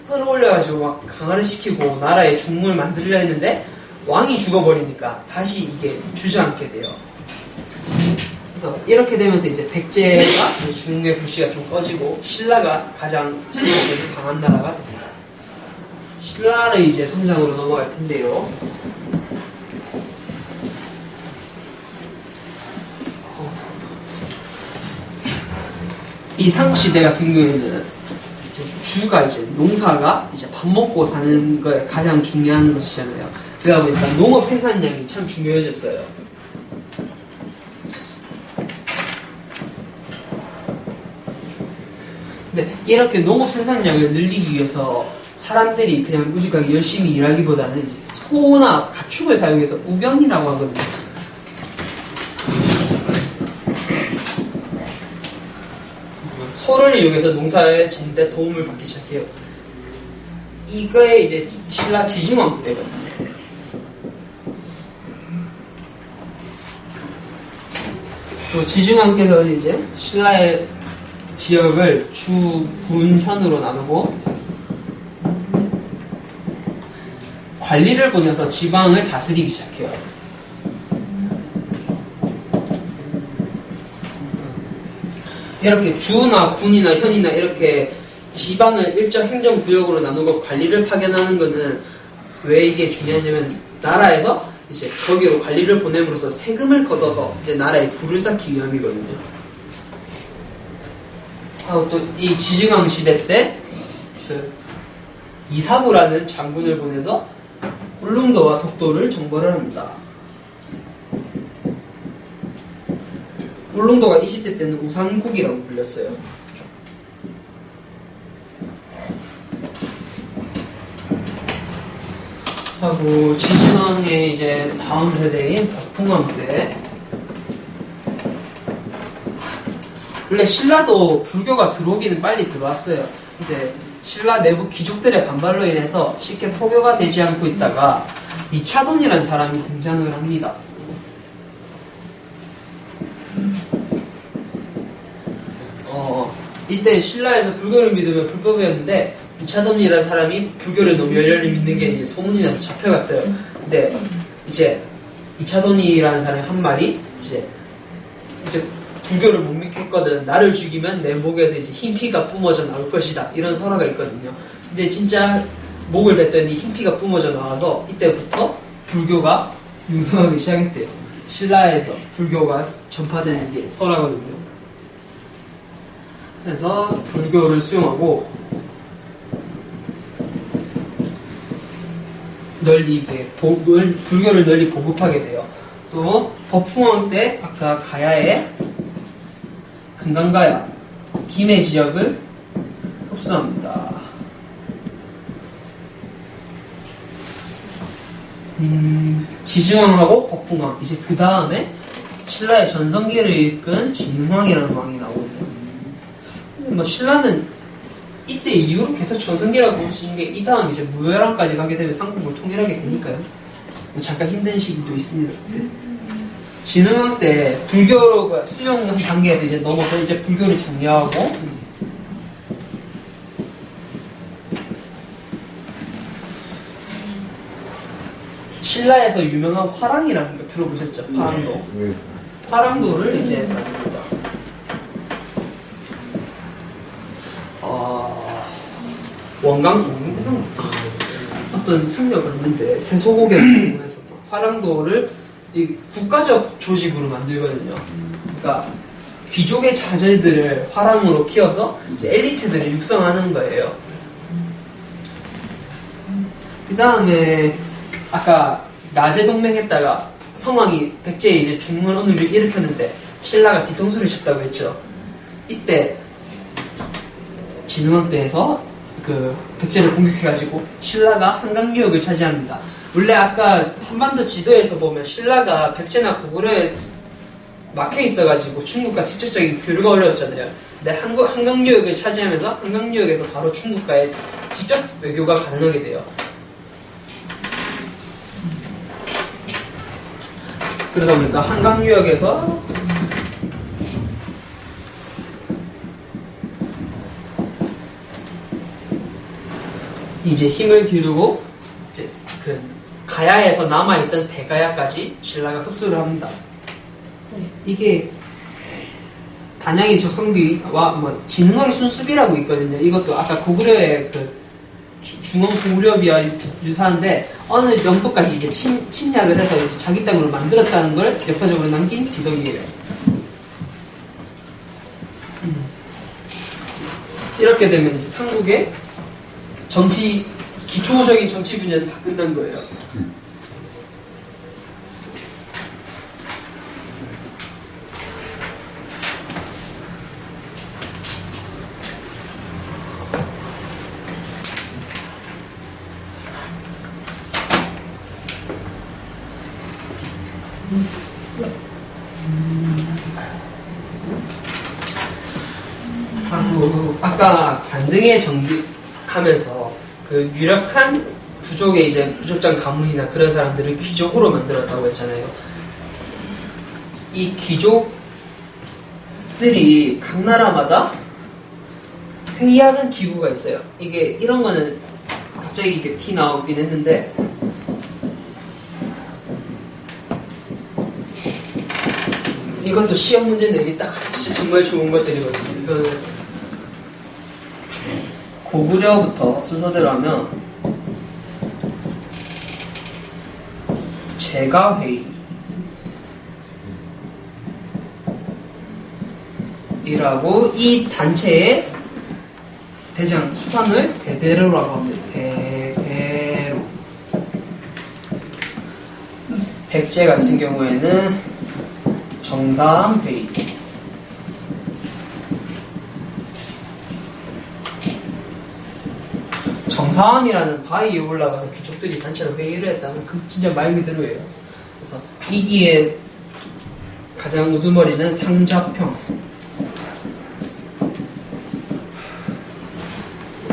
끌어올려가지고 막 강화를 시키고 나라에 종국을 만들려 했는데 왕이 죽어버리니까 다시 이게 주저앉게 돼요. 그래서 이렇게 되면서 이제 백제가 중국의 불씨가 좀 꺼지고 신라가 가장 신라에서 강한 나라가 됩니다. 신라의 이제 성장으로 넘어갈 텐데요. 이 삼국시대 같은 경우에는 주가 이제 농사가 이제 밥 먹고 사는 거에 가장 중요한 것이잖아요. 그러다 보니까 농업 생산량이 참 중요해졌어요. 근데 이렇게 농업 생산량을 늘리기 위해서 사람들이 그냥 무식하게 열심히 일하기보다는 이제 소나 가축을 사용해서 우병이라고 하거든요. 소를 이용해서 농사를 짓는데 도움을 받기 시작해요. 이거에 이제 신라 지증왕 때거든요. 또 지증왕께서는 이제 신라의 지역을 주, 군, 현으로 나누고 관리를 보내서 지방을 다스리기 시작해요. 이렇게 주나 군이나 현이나 이렇게 지방을 일정 행정구역으로 나누고 관리를 파견하는 것은 왜 이게 중요하냐면 나라에서 이제 거기로 관리를 보냄으로써 세금을 걷어서 이제 나라에 부를 쌓기 위함이거든요. 하고 또 이 지증왕 시대 때 이사부라는 장군을 보내서 울릉도와 독도를 정벌을 합니다. 울릉도가 이 시대 때는 우상국이라고 불렸어요. 하고 지증왕의 이제 다음 세대인 박풍왕 때 원래 신라도 불교가 들어오기는 빨리 들어왔어요. 근데 신라 내부 귀족들의 반발로 인해서 쉽게 포교가 되지 않고 있다가 이차돈이라는 사람이 등장을 합니다. 이때 신라에서 불교를 믿으면 불법이었는데 이차돈이라는 사람이 불교를 너무 열렬히 믿는 게 이제 소문이 나서 잡혀갔어요. 근데 이제 이차돈이라는 사람이 한 말이 이제 불교를 못 믿겠거든. 나를 죽이면 내 목에서 이제 흰 피가 뿜어져 나올 것이다. 이런 설화가 있거든요. 근데 진짜 목을 뱉더니 흰 피가 뿜어져 나와서 이때부터 불교가 융성하기 시작했대요. 신라에서 불교가 전파되는 게 설화거든요. 그래서 불교를 수용하고 널리 불교를 널리 보급하게 돼요. 또 법풍왕 때 아까 가야의 금강가야 김해 지역을 흡수합니다. 지증왕하고 법궁왕. 이제 그 다음에 신라의 전성기를 이끈 진흥왕이라는 왕이 나오거든요. 뭐 신라는 이때 이후로 계속 전성기라고 보시는 게 이 다음 이제 무열왕까지 가게 되면 상국을 통일하게 되니까요. 뭐 잠깐 힘든 시기도 있습니다. 그때. 진흥왕 때 불교가 수용 단계에서 이제 넘어서 이제 불교를 장려하고 신라에서 유명한 화랑이라는 거 들어보셨죠? 화랑도. 네. 화랑도를 이제 만듭니다. 원강대성 어떤 승려가 있는데 세소고개를 통해서 또 화랑도를 이 국가적 조직으로 만들거든요. 그러니까 귀족의 자제들을 화랑으로 키워서 이제 엘리트들을 육성하는 거예요. 그 다음에 아까 낮에 동맹했다가 성왕이 백제에 이제 중흥을 어느 를 일으켰는데 신라가 뒤통수를 쳤다고 했죠. 이때 진흥왕 때에서 그 백제를 공격해가지고 신라가 한강유역을 차지합니다. 원래 아까 한반도 지도에서 보면 신라가 백제나 고구려에 막혀 있어가지고 중국과 직접적인 교류가 어려웠잖아요. 근데 한강유역을 차지하면서 한강유역에서 바로 중국과의 직접 외교가 가능하게 돼요. 그러다 보니까 한강유역에서 이제 힘을 기르고 이제 그 가야에서 남아있던 대가야까지 신라가 흡수를 합니다. 이게 단양의 적성비와 뭐 진흥왕 순수비라고 있거든요. 이것도 아까 고구려의 그 중원 고구려비와 유사한데 어느 정도까지 이제 침략을 해서 이제 자기 땅으로 만들었다는 걸 역사적으로 남긴 기석이에요. 이렇게 되면 이제 삼국의 정치 기초적인 정치 분야는 다 끝난 거예요. 아까 관등에 정비하면서 그 유력한 부족의 이제 부족장 가문이나 그런 사람들을 귀족으로 만들었다고 했잖아요. 이 귀족들이 각 나라마다 회의하는 기구가 있어요. 이게 이런 거는 갑자기 이게 티 나오긴 했는데 이것도 시험 문제 내기 딱 진짜 정말 좋은 것들이거든요. 이거는 고구려부터 순서대로 하면 제가회의 이라고 이 단체의 대장 수상을 대대로라고 합니다. 대대로. 백제 같은 경우에는 정삼회의. 정삼이라는 바위에 올라가서 귀족들이 단체로 회의를 했다는 그 진짜 말 그대로예요. 그래서 이기의 가장 우두머리는 상자평.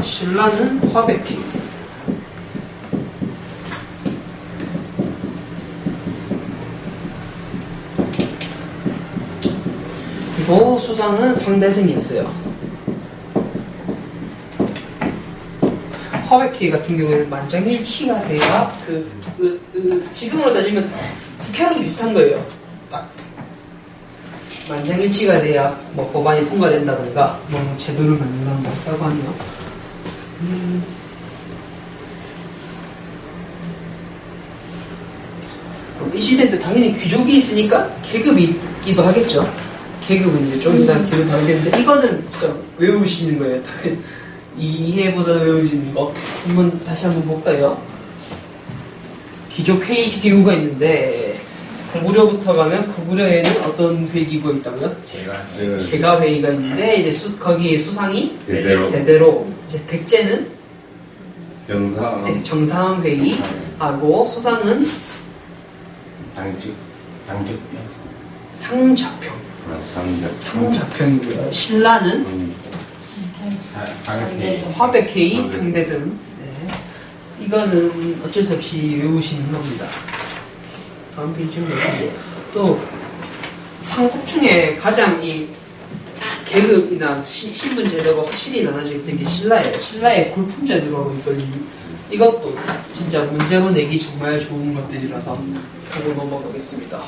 신라는 화백회. 그리고 수상은 상대승이 있어요. 화백회 같은 경우에는 만장일치가 돼야 지금으로 따지면 국회랑 비슷한 거예요. 딱 만장일치가 돼야 뭐 법안이 통과된다든가 뭐 제도를 만든다든가 했다고 하네요. 이 시대 때 당연히 귀족이 있으니까 계급이 있기도 하겠죠. 계급은 이제 좀 이따 뒤로 다루겠는데 이거는 진짜 외우시는 거예요. 이해보다 외우시는 거. 한번 다시 한번 볼까요? 귀족회의 기구가 있는데 고구려부터 가면 고구려에는 어떤 회의 기구가 있다고요? 제가회의가 있는데 이제 거기에 수상이 대대로. 이제 백제는 정상. 네, 정상회의하고 수상은 당직병. 상자평. 상자평이고요. 신라는 화백회의 상대등. 네. 이거는 어쩔 수 없이 외우시는 겁니다. 다음 페이지 좀 내고 또 삼국 중에 가장 이 계급이나 신분 제도가 확실히 나눠져 있던 게 신라예요. 신라의 골품 제도라고 있거든요. 이것도 진짜 문제로 내기 정말 좋은 것들이라서 보고 넘어가겠습니다.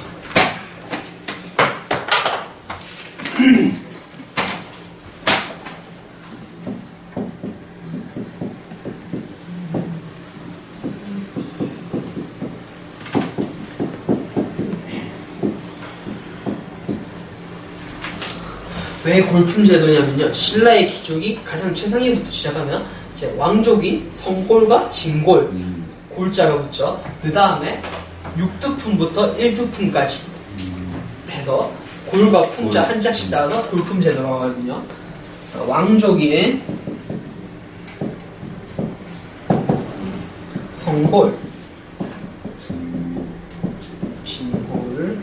왜 골품 제도냐면요. 신라의 귀족이 가장 최상위부터 시작하면 이제 왕족인 성골과 진골, 골자가 붙죠. 그 다음에 6두품부터 1두품까지 해서 골과 품자 한 짝씩 따라서 골품 제도라고 하거든요. 왕족인 성골, 진골,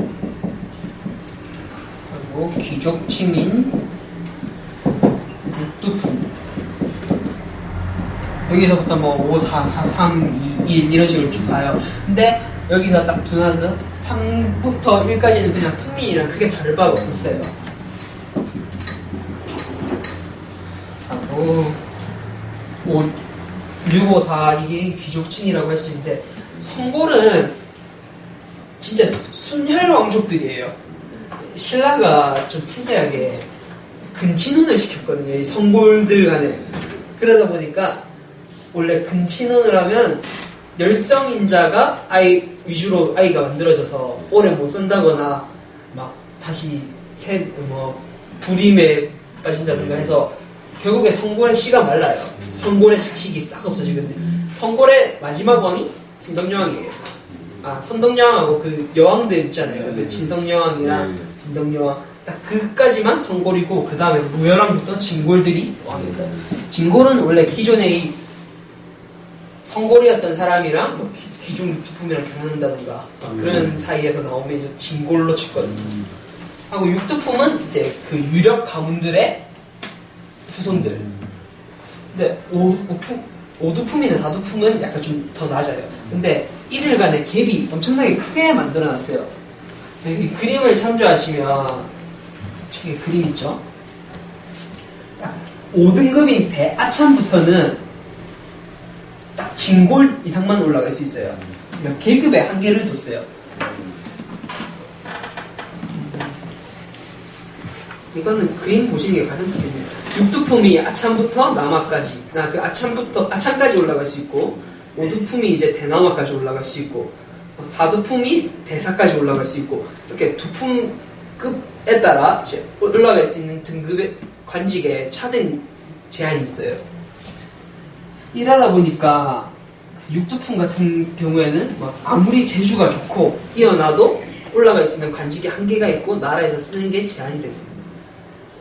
그리고 귀족 층인 6두품. 여기서부터 뭐 5, 4, 4, 3, 2, 1 이런 식으로 쭉 가요. 근데 여기서 딱 두나서 3부터 1까지는 그냥 평민이랑 크게 다를 바가 없었어요. 하고 6, 5, 4 이게 귀족층이라고 할 수 있는데 성골은 진짜 순혈 왕족들이에요. 신라가 좀 특이하게 근친혼을 시켰거든요. 이 성골들 간에. 그러다 보니까 원래 근친혼을 하면 열성인자가 아이 위주로 아이가 만들어져서 오래 못 산다거나 막 다시 불임에 빠진다든가 해서 결국에 성골의 씨가 말라요. 성골의 자식이 싹 없어지거든요. 성골의 마지막 왕이 진덕여왕이에요. 아, 선덕여왕하고 그 여왕들 있잖아요. 그 진성여왕이랑 진덕여왕 딱 그까지만 성골이고 그 다음에 무열왕부터 진골들이 왕입니다. 진골은 원래 기존의 이 성골이었던 사람이랑 뭐 귀중 두품이랑 결혼한다든가 그런 사이에서 나오면 이제 진골로 쳤거든요. 하고 6두품은 이제 그 유력 가문들의 후손들. 근데 5두품이나 4두품은 약간 좀 더 낮아요. 근데 이들 간의 갭이 엄청나게 크게 만들어놨어요. 여기 그림을 참조하시면 저기 그림 있죠? 5등급인 대아참부터는 딱 진골 이상만 올라갈 수 있어요. 그러니까 계급에 한계를 뒀어요. 이거는 그림 보시는 게 가장 좋겠네요. 6두품이 아참부터 남아까지, 그 아참까지 올라갈 수 있고, 5두품이 이제 대남아까지 올라갈 수 있고, 4두품이 대사까지 올라갈 수 있고, 이렇게 두품급에 따라 이제 올라갈 수 있는 등급의 관직에 차등 제한이 있어요. 이러다 보니까 6두품 같은 경우에는 아무리 재주가 좋고 뛰어나도 올라갈 수 있는 관직에 한계가 있고 나라에서 쓰는 게 제한이 됐습니다.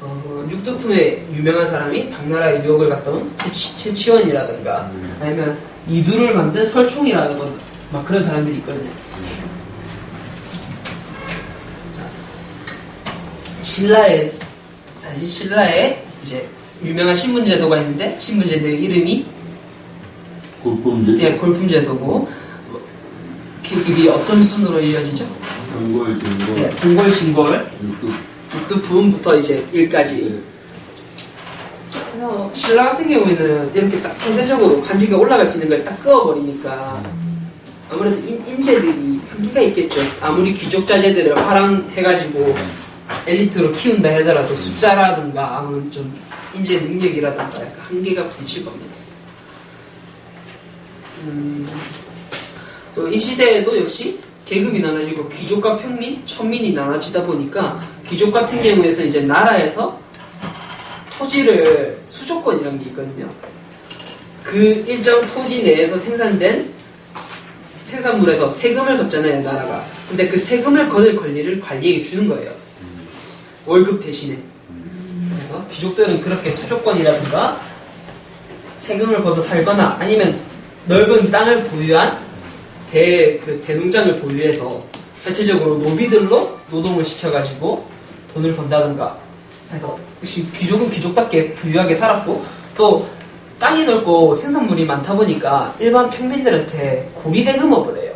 6두품에 유명한 사람이 당나라에 유학을 갔다 온 최치원이라든가 아니면 이두를 만든 설총이라든가 막 그런 사람들이 있거든요. 신라에 이제 유명한 신분제도가 있는데 신분제도의 이름이 골품제도. 예, 골품제도고 계급이 어떤 순으로 이어지죠? 성골, 진골. 예, 성골, 진골. 6두품부터 이제 1까지. 신라 같은 경우에는 이렇게 딱 상대적으로 관직이 올라갈 수 있는 걸 딱 끄어버리니까 아무래도 인재들이 한계가 있겠죠. 아무리 귀족 자제들을 활용해가지고 엘리트로 키운다 하더라도 숫자라든가 아무런 좀 인재 능력이라든가 약간 한계가 부딪힐 겁니다. 또 이 시대에도 역시 계급이 나눠지고 귀족과 평민, 천민이 나눠지다 보니까 귀족 같은 경우에서 이제 나라에서 토지를 수조권이라는 게 있거든요. 그 일정 토지 내에서 생산된 생산물에서 세금을 걷잖아요, 나라가. 근데 그 세금을 걷을 권리를 관리에게 주는 거예요. 월급 대신에. 그래서 귀족들은 그렇게 수조권이라든가 세금을 걷어 살거나 아니면 넓은 땅을 보유한 대농장을 보유해서 대체적으로 노비들로 노동을 시켜가지고 돈을 번다든가 해서 역시 귀족은 귀족답게 부유하게 살았고, 또 땅이 넓고 생산물이 많다 보니까 일반 평민들한테 고리대금업을 해요.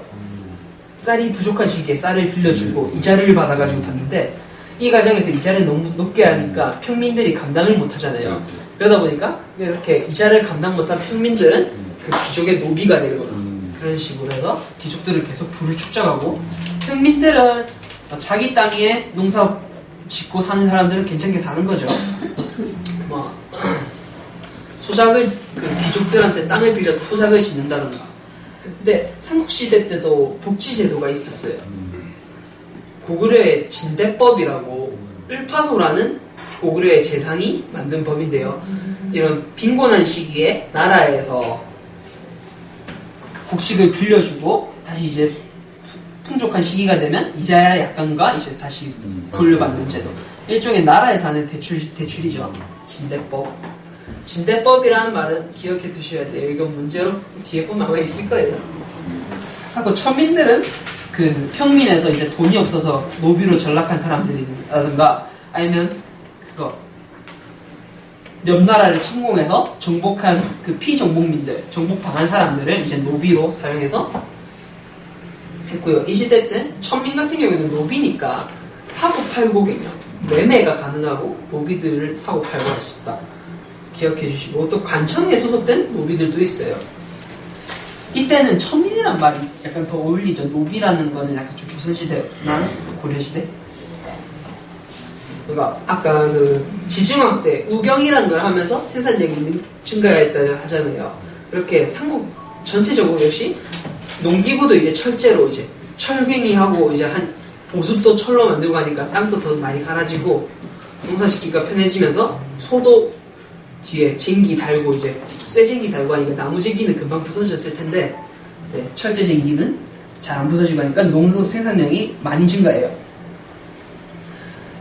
쌀이 부족한 시기에 쌀을 빌려주고 이자를 받아가지고 받는데, 이 과정에서 이자를 너무 높게 하니까 평민들이 감당을 못하잖아요. 그러다 보니까 이렇게 이자를 감당 못한 평민들은 그 귀족의 노비가 되거든요. 그런 식으로 해서 귀족들을 계속 부를 축적하고, 평민들은 자기 땅에 농사 짓고 사는 사람들은 괜찮게 사는 거죠. 뭐 소작을, 그 귀족들한테 땅을 빌려서 소작을 짓는다던가. 근데 삼국시대 때도 복지제도가 있었어요. 고구려의 진대법이라고, 을파소라는 고구려의 재상이 만든 법인데요. 이런 빈곤한 시기에 나라에서 곡식을 빌려주고 다시 이제 풍족한 시기가 되면 이자야 약간과 이제 다시 돌려받는 제도. 일종의 나라에서 하는 대출이죠. 진대법. 진대법이라는 말은 기억해 두셔야 돼요. 이건 문제로 뒤에 보면 아마 있을 거예요. 하고 천민들은 그 평민에서 이제 돈이 없어서 노비로 전락한 사람들이라든가, 아니면 그거 옆 나라를 침공해서 정복한 그 피정복민들, 정복당한 사람들을 이제 노비로 사용해서 했고요. 이 시대 때 천민 같은 경우에는 노비니까 사고팔고 개념, 매매가 가능하고 노비들을 사고팔고 할 수 있다. 기억해 주시고, 또 관청에 소속된 노비들도 있어요. 이때는 천민이란 말이 약간 더 어울리죠. 노비라는 거는 약간 좀 조선시대나 고려시대? 그러니까 아까 그 지증왕 때 우경이라는 걸 하면서 생산량이 증가했다 하잖아요. 이렇게 삼국 전체적으로 역시 농기구도 이제 철제로 이제 철갱이하고 이제 한 보습도 철로 만들고 하니까 땅도 더 많이 갈아지고 농사짓기가 편해지면서 소도 뒤에 쟁기 달고 이제 쇠쟁기 달고 하니까 나무쟁기는 금방 부서졌을 텐데, 네, 철제쟁기는 잘 안 부서지고 하니까 농업 생산량이 많이 증가해요.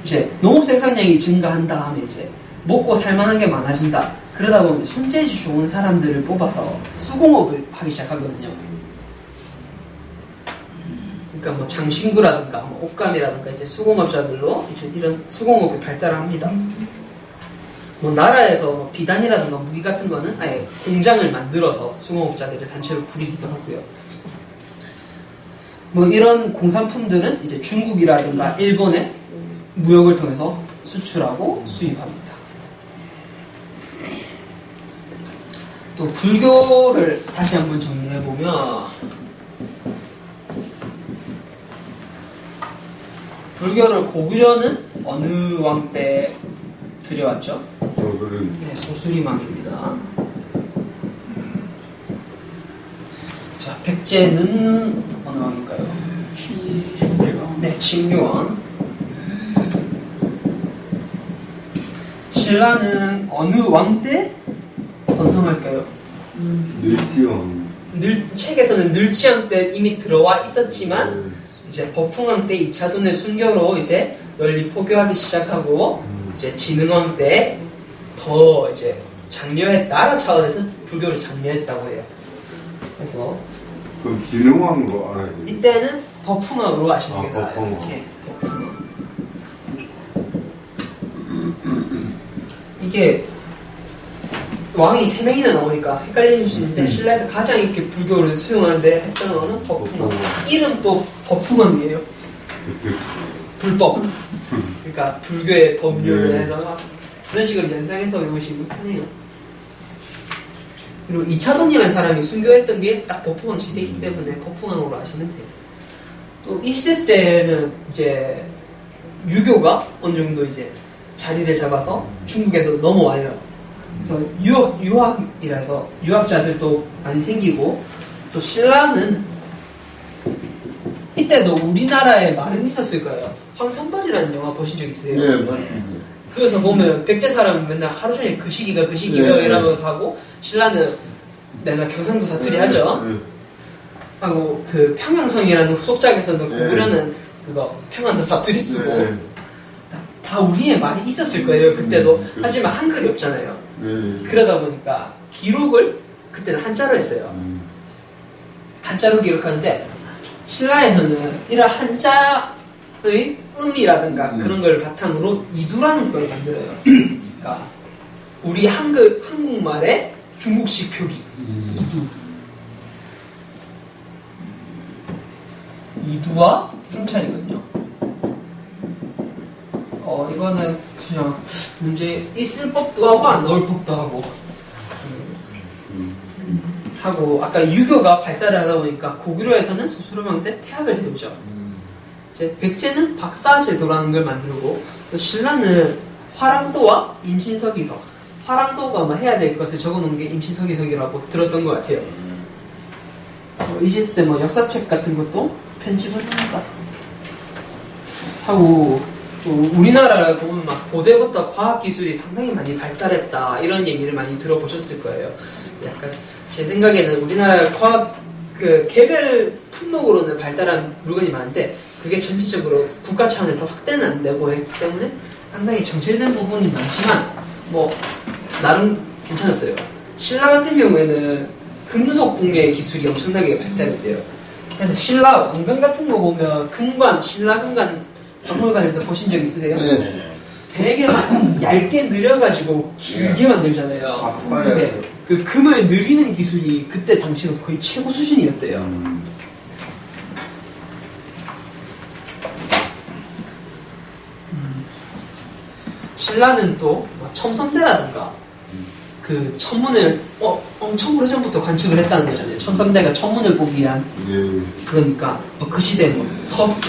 이제 농업 생산량이 증가한 다음에 이제 먹고 살만한 게 많아진다. 그러다 보면 손재주 좋은 사람들을 뽑아서 수공업을 하기 시작하거든요. 그러니까 뭐 장신구라든가 뭐 옷감이라든가 이제 수공업자들로 이제 이런 수공업이 발달합니다. 뭐 나라에서 비단이라든가 무기 같은 거는 아예 공장을 만들어서 수공업자들을 단체로 부리기도 하고요. 뭐 이런 공산품들은 이제 중국이라든가 일본에 무역을 통해서 수출하고 수입합니다. 또 불교를 다시 한번 정리해보면, 불교를 고구려는 어느 왕 때 들여왔죠? 네, 소수리망입니다. 자, 백제는 어느 왕일까요? 네, 칭묘왕. 신라는 어느 왕 때 번성할까요? 늘지왕. 책에서는 늘지왕 때 이미 들어와 있었지만, 이제 법흥왕 때 2차돈의 순교로 이제 널리 포교하기 시작하고, 이제 진흥왕 때 더 이제 장려했다. 나라 차원에서 불교를 장려했다고 해요. 그래서 그럼 진흥왕으로 알아야 돼. 이때는 법흥왕으로 아시는 게 나아요. 법흥왕. 이렇게 법흥왕. 이게 왕이 3명이나 나오니까 헷갈릴 수 있는데, 신라에서 가장 이렇게 불교를 수용하는데 했던 왕은 법흥왕. 이름도 법흥왕이에요. 불법. 그러니까 불교의 법률을 해서 그런 식으로 연상해서 외우시면 편해요. 그리고 이차돈이라는 사람이 순교했던 게 딱 법흥왕 시대이기 때문에 법흥왕으로 아시면 돼요. 또 이 시대 때는 이제 유교가 어느 정도 이제 자리를 잡아서 중국에서 넘어와요. 그래서 유학이라서 유학자들도 많이 생기고, 또 신라는 이때도 우리나라에 말은 있었을 거예요. 황산벌이라는 영화 보신 적 있으세요? 네, 맞습니다. 그래서 보면 백제 사람은 맨날 하루 종일 그 시기가 그 시기가 네. 이러면서 하고, 신라는 내가 경상도 사투리 하죠. 네. 하고 그 평양성이라는 후속작에서는 네. 고구려는 그거 평안도 사투리 쓰고, 네. 다 우리의 말이 있었을 거예요 그때도. 하지만 한글이 없잖아요. 네. 그러다 보니까 기록을 그때는 한자로 했어요. 한자로 기록하는데 신라에서는 이런 한자의 의미라든가 그런 걸 바탕으로 이두라는 걸 만들어요. 그러니까 우리 한국말의 중국식 표기 이두. 이두와 춘찬이거든요. 이거는 그냥 문제 있을 법도 하고 안 나올 법도 하고 아까 유교가 발달을 하다 보니까 고구려에서는 소수로명 때 태학을 세우죠. 이제 백제는 박사제도라는 걸 만들고 또 신라는 화랑도와 임신서기석. 화랑도가 뭐 해야 될 것을 적어놓은 게 임신서기석이라고 들었던 것 같아요. 이제 때 뭐 역사책 같은 것도 편집을 합니다. 하고 또 우리나라를 보면 막 고대부터 과학기술이 상당히 많이 발달했다 이런 얘기를 많이 들어보셨을 거예요. 약간 제 생각에는 우리나라 과학 개별 품목으로는 발달한 물건이 많은데 그게 전체적으로 국가 차원에서 확대는 안 되고 했기 때문에 상당히 정체된 부분이 많지만 뭐 나름 괜찮았어요. 신라 같은 경우에는 금속 공예 기술이 엄청나게 발달했대요. 그래서 신라 왕관 같은 거 보면 금관, 신라 금관 박물관에서 보신 적 있으세요? 네. 되게 막 얇게 늘려가지고 길게 만들잖아요. 근데 그 금을 늘리는 기술이 그때 당시로 거의 최고 수준이었대요. 신라는 또 첨성대라든가 그 천문을 엄청 오래전부터 관측을 했다는 거잖아요. 첨성대가 천문을 보기 위한 그러니까 그 시대 뭐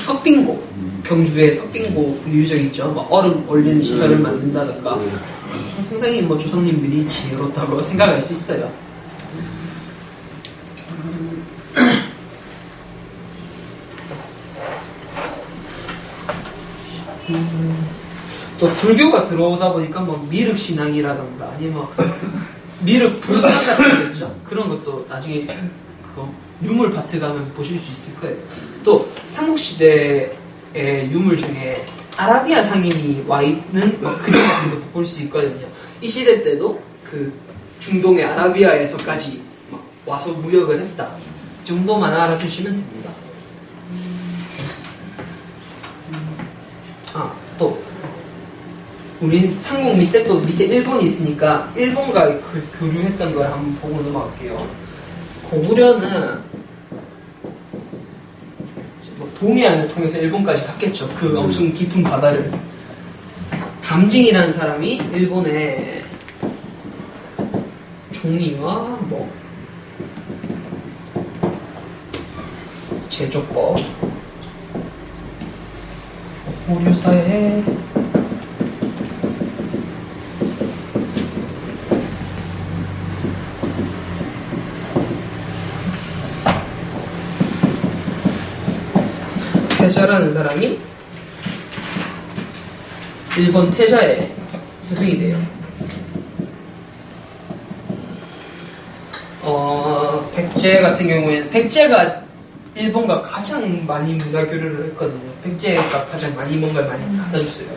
석빙고 경주의 석빙고 유적이죠. 뭐 얼음 올리는 시설을 만든다든가 상당히 뭐 조상님들이 지혜롭다고 생각할 수 있어요. 또 불교가 들어오다 보니까 뭐 미륵 신앙이라던가 아니면 뭐 미륵 불상 같은 거 있죠. 그런 것도 나중에 그거 유물 파트 가면 보실 수 있을 거예요. 또 삼국시대의 유물 중에 아라비아 상인이 와 있는 뭐 그림 같은 것도 볼 수 있거든요. 이 시대 때도 그 중동의 아라비아에서까지 막 와서 무역을 했다. 이 정도만 알아주시면 됩니다. 또 우리 상국 밑에 또 밑에 일본이 있으니까 일본과 교류했던 걸 한번 보고 넘어갈게요. 고구려는 뭐 동해안을 통해서 일본까지 갔겠죠. 그 엄청 깊은 바다를. 담징이라는 사람이 일본의 종이와 뭐 제조법, 오류사에 태자라는 사람이 일본 태자의 스승이 돼요. 백제 같은 경우에는 백제가 일본과 가장 많이 문화 교류를 했거든요. 백제가 가장 많이 뭔가를 많이 갖다 줬어요.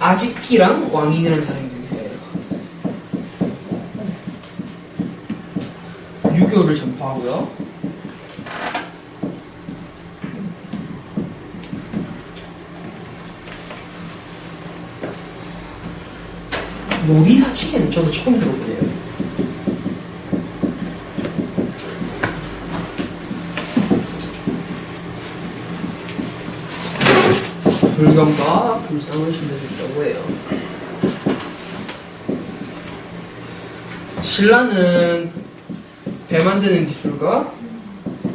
아직기랑 왕인이라는 사람이 있는데 유교를 전파하고요. 모리사치계는 저도 처음 들어보네요. 불경과 불상을 심어줬다고 해요. 신라는 배 만드는 기술과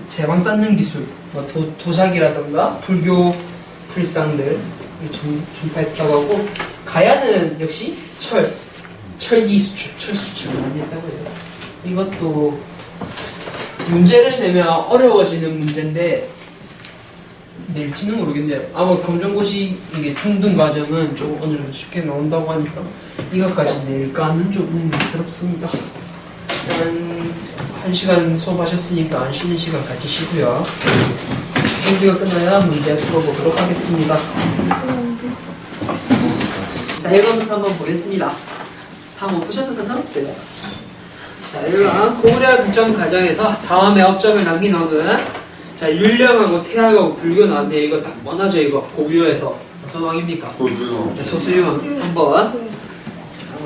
제방 쌓는 기술, 뭐 도자기라든가 불교 불상들 전파했다고 하고, 가야는 역시 철기 수출, 철 수출을 많이 했다고 해요. 이것도 문제를 내면 어려워지는 문제인데 낼지는 모르겠네요. 아마 검정고시 이게 중등 과정은 좀 어느 정도 쉽게 나온다고 하니까 이것까지 낼까는 조금 부끄럽습니다. 한 시간 수업하셨으니까 안 쉬는 시간 가지시고요. 인기가 끝나야 문제 풀어보도록 하겠습니다. 자, 1번부터 한번 보겠습니다. 다 못 보셔도 상관없어요. 자, 이러한 고구려 국정 과정에서 다음에 업적을 남긴 왕은 자, 율령하고 태학하고 불교 나왔네요. 이거 딱 원하죠, 이거. 고구려에서. 어떤 왕입니까? 소주요. 네, 소수유왕. 한번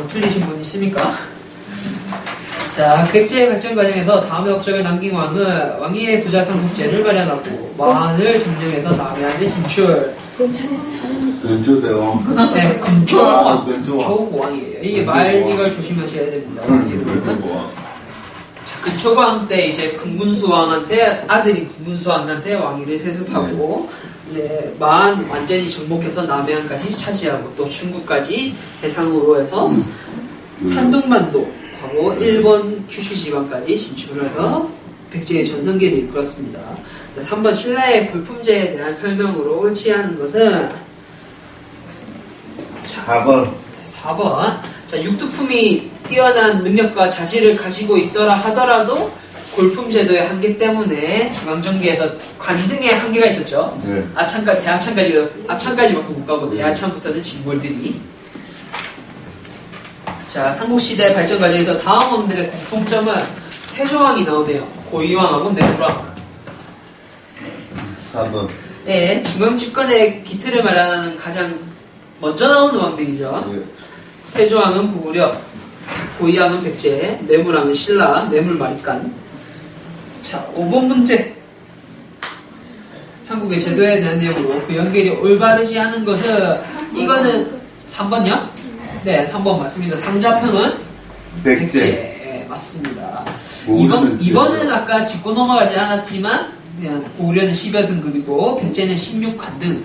틀리신 분 있습니까? 자, 백제의 발전 과정에서 다음의 업적을 남긴 왕은 왕위의 부자 삼국제를 마련하고 마한을 점령해서 남해안에 진출. 근조대왕. 네, 근조왕. 근초왕이에요. 이게 말 이걸 조심하셔야 됩니다. 근조왕. 자, 근초왕 때 이제 금문수왕한테 아들이 금문수왕한테 왕위를 세습하고 이제 마한 완전히 정복해서 남해안까지 차지하고 또 중국까지 대상으로 해서 산둥만도 하고 일본 큐슈 지방까지 진출해서 백제의 전성기를 이끌었습니다. 3번 신라의 불품제에 대한 설명으로 옳지 않은 것은 4번. 4번. 자, 육두품이 뛰어난 능력과 자질을 가지고 있더라 하더라도 골품 제도의 한계 때문에 중앙정계에서 관등의 한계가 있었죠. 네. 아창까지밖에 못 가고 대하창부터는 진골들이. 자, 삼국시대 발전 과정에서 다음 왕들의 공통점은 태조왕이 나오네요. 고이왕하고 내부왕. 4번. 네, 중앙집권의 기틀을 마련하는 가장 먼저 나오는 왕들이죠. 예. 태조왕은 고구려, 고이왕은 백제, 내무왕은 신라, 내물마리간. 자, 5번 문제. 삼국의 제도에 대한 내용으로 그 연결이 올바르지 않은 것은 이거는 3번이요? 네, 3번 맞습니다. 상자평은 백제. 네, 맞습니다. 고구려는 2번은 아까 짚고 넘어가지 않았지만 그냥 고구려는 10여 등급이고 백제는 16관등,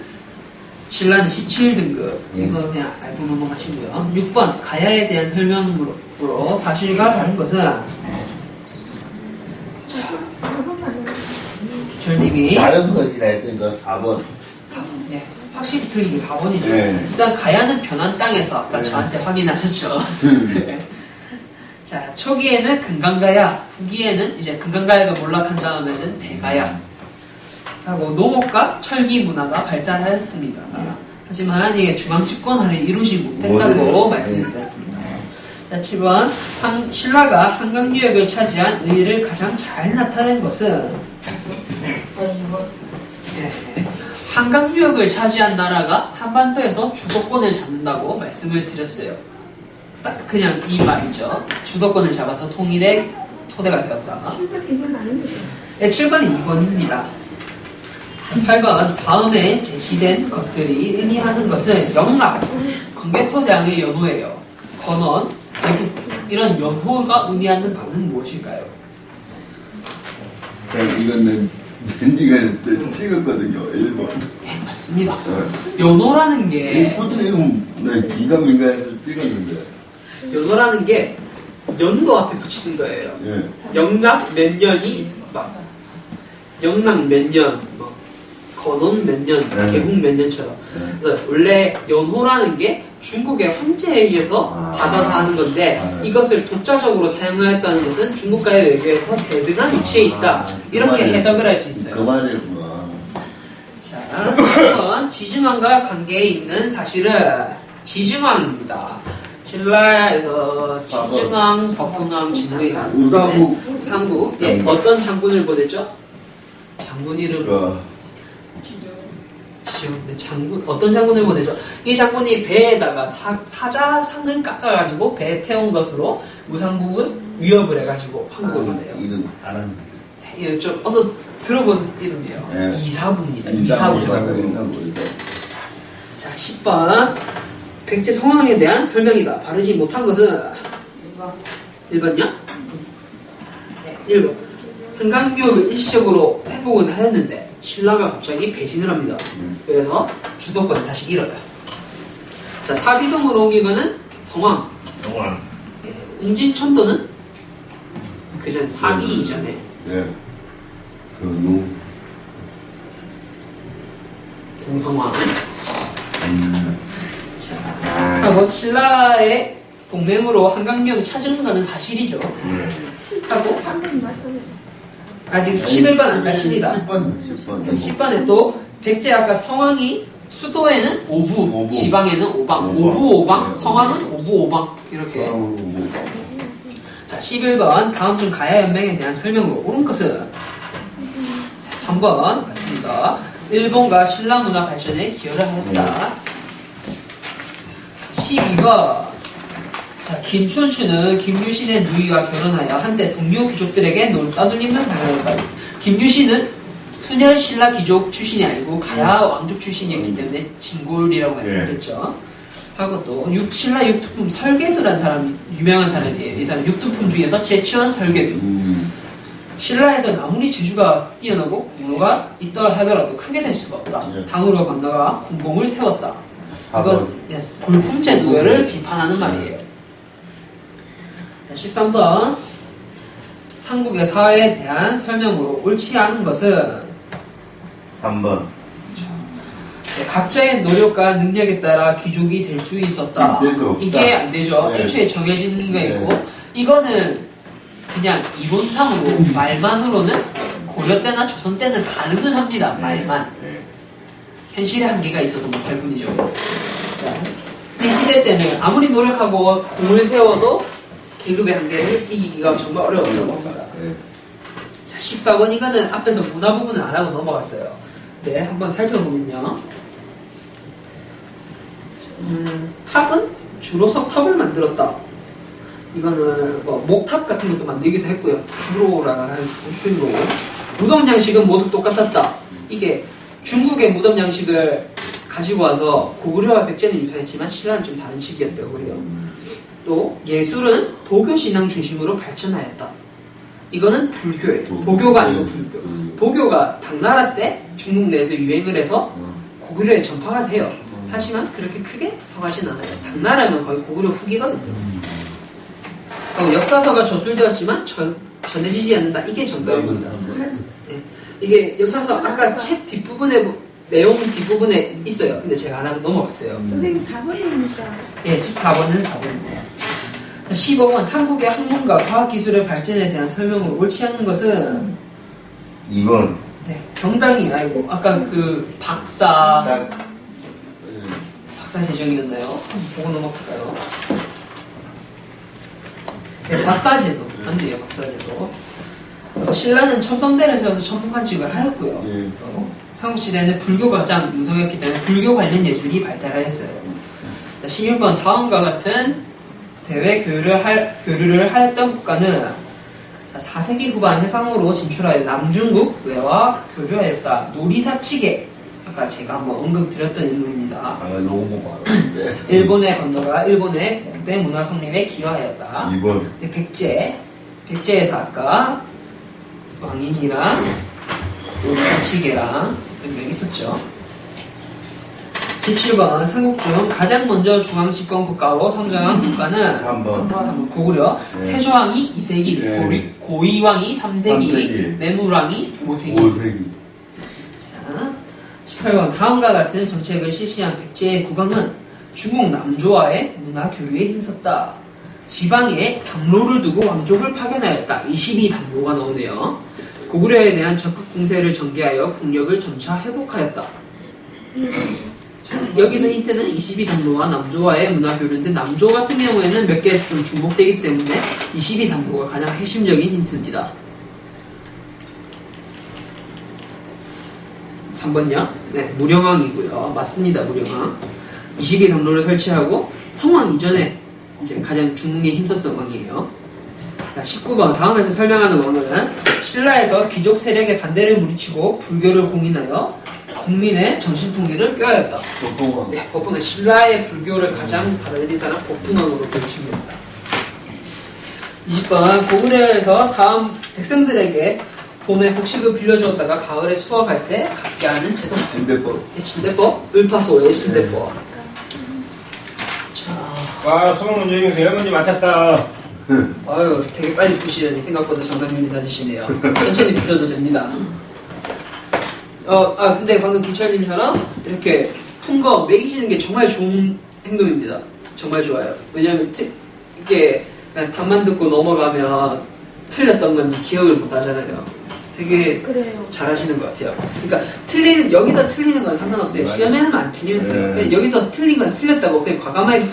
신라는 17등급. 이거 그냥 알고 넘어가시고요. 6번 가야에 대한 설명으로 사실과 다른 것은 기철님이 자연선이라 했으니까 4번. 네, 확실히 틀린 게 4번이죠. 네. 일단 가야는 변한 땅에서 아까 네. 저한테 확인하셨죠. 네. 자, 초기에는 금강가야, 후기에는 이제 금강가야가 몰락한 다음에는 대가야 하고 농업과 철기 문화가 발달하였습니다. 하지만 이게 중앙 집권화를 이루지 못했다고 말씀드렸습니다. 자, 7번 신라가 한강 유역을 차지한 의의를 가장 잘 나타낸 것은 네, 한강 유역을 차지한 나라가 한반도에서 주도권을 잡는다고 말씀을 드렸어요. 딱 그냥 이 말이죠. 주도권을 잡아서 통일의 토대가 되었다. 네, 7번이 2번입니다. 8번 다음에 제시된 것들이 의미하는 것은 영락, 건개토대왕의 연호예요. 건원, 대국 이런 연호가 의미하는 바는 무엇일까요? 이거는 밴디가 찍었거든요. 1번. 네, 맞습니다. 연호라는 게 보통 이건 기가 민가에서 찍었는데. 연호라는 게 연도 앞에 붙이는 거예요. 예. 영락 몇 년이 막 영락 몇 년, 뭐 건원 몇 년, 네. 개국 몇 년처럼. 네. 그래서 원래 연호라는 게 중국의 황제에 의해서 받아서 하는 건데 이것을 독자적으로 사용하였다는 것은 중국과의 외교에서 대등한 위치에 있다. 이렇게 해석을 할 수 있어요. 그 말이구나. 자, 1번 지증왕과 관계에 있는 사실은 지증왕입니다. 신라에서 지증왕, 법훈왕, 진국이 우상국. 상국. 예, 어떤 장군을 보냈죠? 장군 이름. 네, 장군, 어떤 장군을 보내죠? 이 장군이 배에다가 사자상을 깎아가지고 배에 태운 것으로 무상국을 위협을 해가지고 황국을 보내요. 이름 알았는데. 예, 좀 어서 들어본 이름이에요. 네. 이사부입니다. 이사부 장군. 이사부. 자, 10번. 백제 성왕에 대한 설명이다. 바르지 못한 것은 1번이요? 네, 1번. 한강교육을 일시적으로 회복은 하였는데 신라가 갑자기 배신을 합니다. 그래서 주도권을 다시 잃어요. 자, 사비성으로 옮긴 거는 성왕. 예, 웅진천도는 그전 사비 이전에. 예. 누. 동성왕. 자, 하고 신라의 동맹으로 한강교육을 찾은 거는 사실이죠. 하고 아직 11번 안 갔습니다. 10번에 또 백제 아까 성왕이 수도에는 오부, 지방에는 오방, 오부 오방, 성왕은 오부 오방 이렇게. 자, 11번 다음 중 가야 연맹에 대한 설명으로 옳은 것은 3번 맞습니다. 일본과 신라 문화 발전에 기여를 하였다. 12번 자, 김춘추는 김유신의 누이와 결혼하여 한때 동료 귀족들에게 따돌림을 당하였다. 김유신은 순혈 신라 귀족 출신이 아니고 가야 왕족 출신이었기 때문에 진골이라고 말씀드렸죠. 하고 또 신라 육두품 설계도라는 사람이 유명한 사람이에요. 이 사람 육두품 중에서 제치원 설계도. 신라에서는 아무리 재주가 뛰어나고 공로가 있다 하더라도 크게 될 수가 없다. 당으로 건너가 군봉을 세웠다. 이것 골품제 노예를 비판하는 말이에요. 13번 한국의 사회에 대한 설명으로 옳지 않은 것은 3번. 각자의 노력과 능력에 따라 귀족이 될 수 있었다. 이게 안 되죠. 네. 애초에 정해지는 거 있고 네. 이거는 그냥 이론상으로 말만으로는 고려 때나 조선 때는 가능은 합니다. 말만. 현실의 한계가 있어서 못할 뿐이죠. 자, 이 시대 때는 아무리 노력하고 공을 세워도 계급의 한계를 이기기가 정말 어려웠다고 합니다. 자, 14번 이거는 앞에서 문화 부분을 안 하고 넘어갔어요. 네, 한번 살펴보면요. 탑은 주로 석탑을 만들었다. 이거는 뭐 목탑 같은 것도 만들기도 했고요. 주로라는 줄로. 무덤 양식은 모두 똑같았다. 이게 중국의 무덤 양식을 가지고 와서 고구려와 백제는 유사했지만 신라는 좀 다른 식이었다고 해요. 또 예술은 도교 신앙 중심으로 발전하였다. 이거는 불교예요. 도교가 아니고 불교. 도교가 당나라 때 중국 내에서 유행을 해서 고구려에 전파가 돼요. 하지만 그렇게 크게 성하진 않아요. 당나라면 거의 고구려 후기거든요. 그리고 역사서가 저술되었지만 전해지지 않는다. 이게 정답입니다. 네. 이게 역사서 아까 책 뒷부분에 내용 뒷부분에 있어요. 근데 제가 안 하고 넘어갔어요. 선생님 4번입니까? 예, 14번은 4번입니다. 15번 한국의 학문과 과학기술의 발전에 대한 설명으로 옳지 않은 것은 2번. 네, 경당이 아니고 아까 그 박사 제정이었나요? 보고 넘어갈까요? 네, 박사제도 맞네요. 박사제도. 신라는 첨성대를 세워서 천문관측을 하였고요. 한국 시대는 불교가 가장 유성했기 때문에 불교 관련 예술이 발달하였어요. 16번 다음과 같은 대외 교류를 하였던 국가는 4세기 후반 해상으로 진출하여 남중국 외와 교류하였다. 노리사치계 아까 제가 한번 언급드렸던 인물입니다. 너무 일본에 건너가 일본의 역대 문화 성립에 기여하였다. 2번. 백제에서 아까 왕인이랑 노리사치계랑 등등 있었죠. 17번 삼국 중 가장 먼저 중앙집권 국가로 성장한 국가는 3번. 고구려. 네. 태조왕이 2세기, 네. 고이왕이 3세기, 3세기. 매무왕이 5세기. 5세기. 자, 18번 다음과 같은 정책을 실시한 백제의 국왕은 중국 남조와의 문화 교류에 힘썼다. 지방에 담로를 두고 왕족을 파견하였다. 22담로가 나오네요. 고구려에 대한 적극 공세를 전개하여 국력을 점차 회복하였다. 여기서 힌트는 22담로와 남조와의 문화 교류인데 남조 같은 경우에는 몇 개 좀 중복되기 때문에 22담로가 가장 핵심적인 힌트입니다. 3번요? 네, 무령왕이고요. 맞습니다, 무령왕. 22담로를 설치하고 성왕 이전에 이제 가장 중국에 힘썼던 왕이에요. 자, 19번 다음에서 설명하는 왕은 신라에서 귀족 세력의 반대를 물리치고 불교를 공인하여 국민의 정신통일을 꾀하였다. 법봉왕. 네, 법분은 신라의 불교를 가장 받아들인 사람 법분왕으로 보여집니다. 20번 고구려에서 다음 백성들에게 봄에 곡식을 빌려주었다가 가을에 수확할 때 갖게 하는 제도. 진대법. 네, 진대법, 을파소의 진대법. 자, 와, 수능 문제 중에서 1문제 맞췄다. 아유, 되게 빨리 푸시더니 생각보다 정답률이 낮으시네요. 천천히 풀어도 됩니다. 근데 방금 기철님처럼 이렇게 푼 거 매기시는 게 정말 좋은 행동입니다. 정말 좋아요. 왜냐면 이게 그냥 답만 듣고 넘어가면 틀렸던 건지 기억을 못 하잖아요. 되게 그래요. 잘하시는 것 같아요. 그러니까 여기서 틀리는 건 상관없어요. 시험에는 안 틀리면 돼요. 네. 여기서 틀린 건 틀렸다고 그냥 과감하게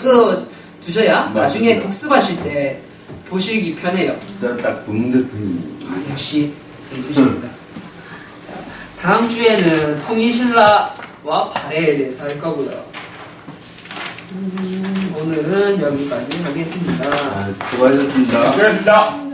두셔야 나중에 복습하실 때 보시기 편해요. 저딱 문대표님. 역시 있으십니다. 다음 주에는 통일신라와 발해에 대해서 할 거고요. 오늘은 여기까지 하겠습니다. 수고하셨습니다. 수고하셨습니다.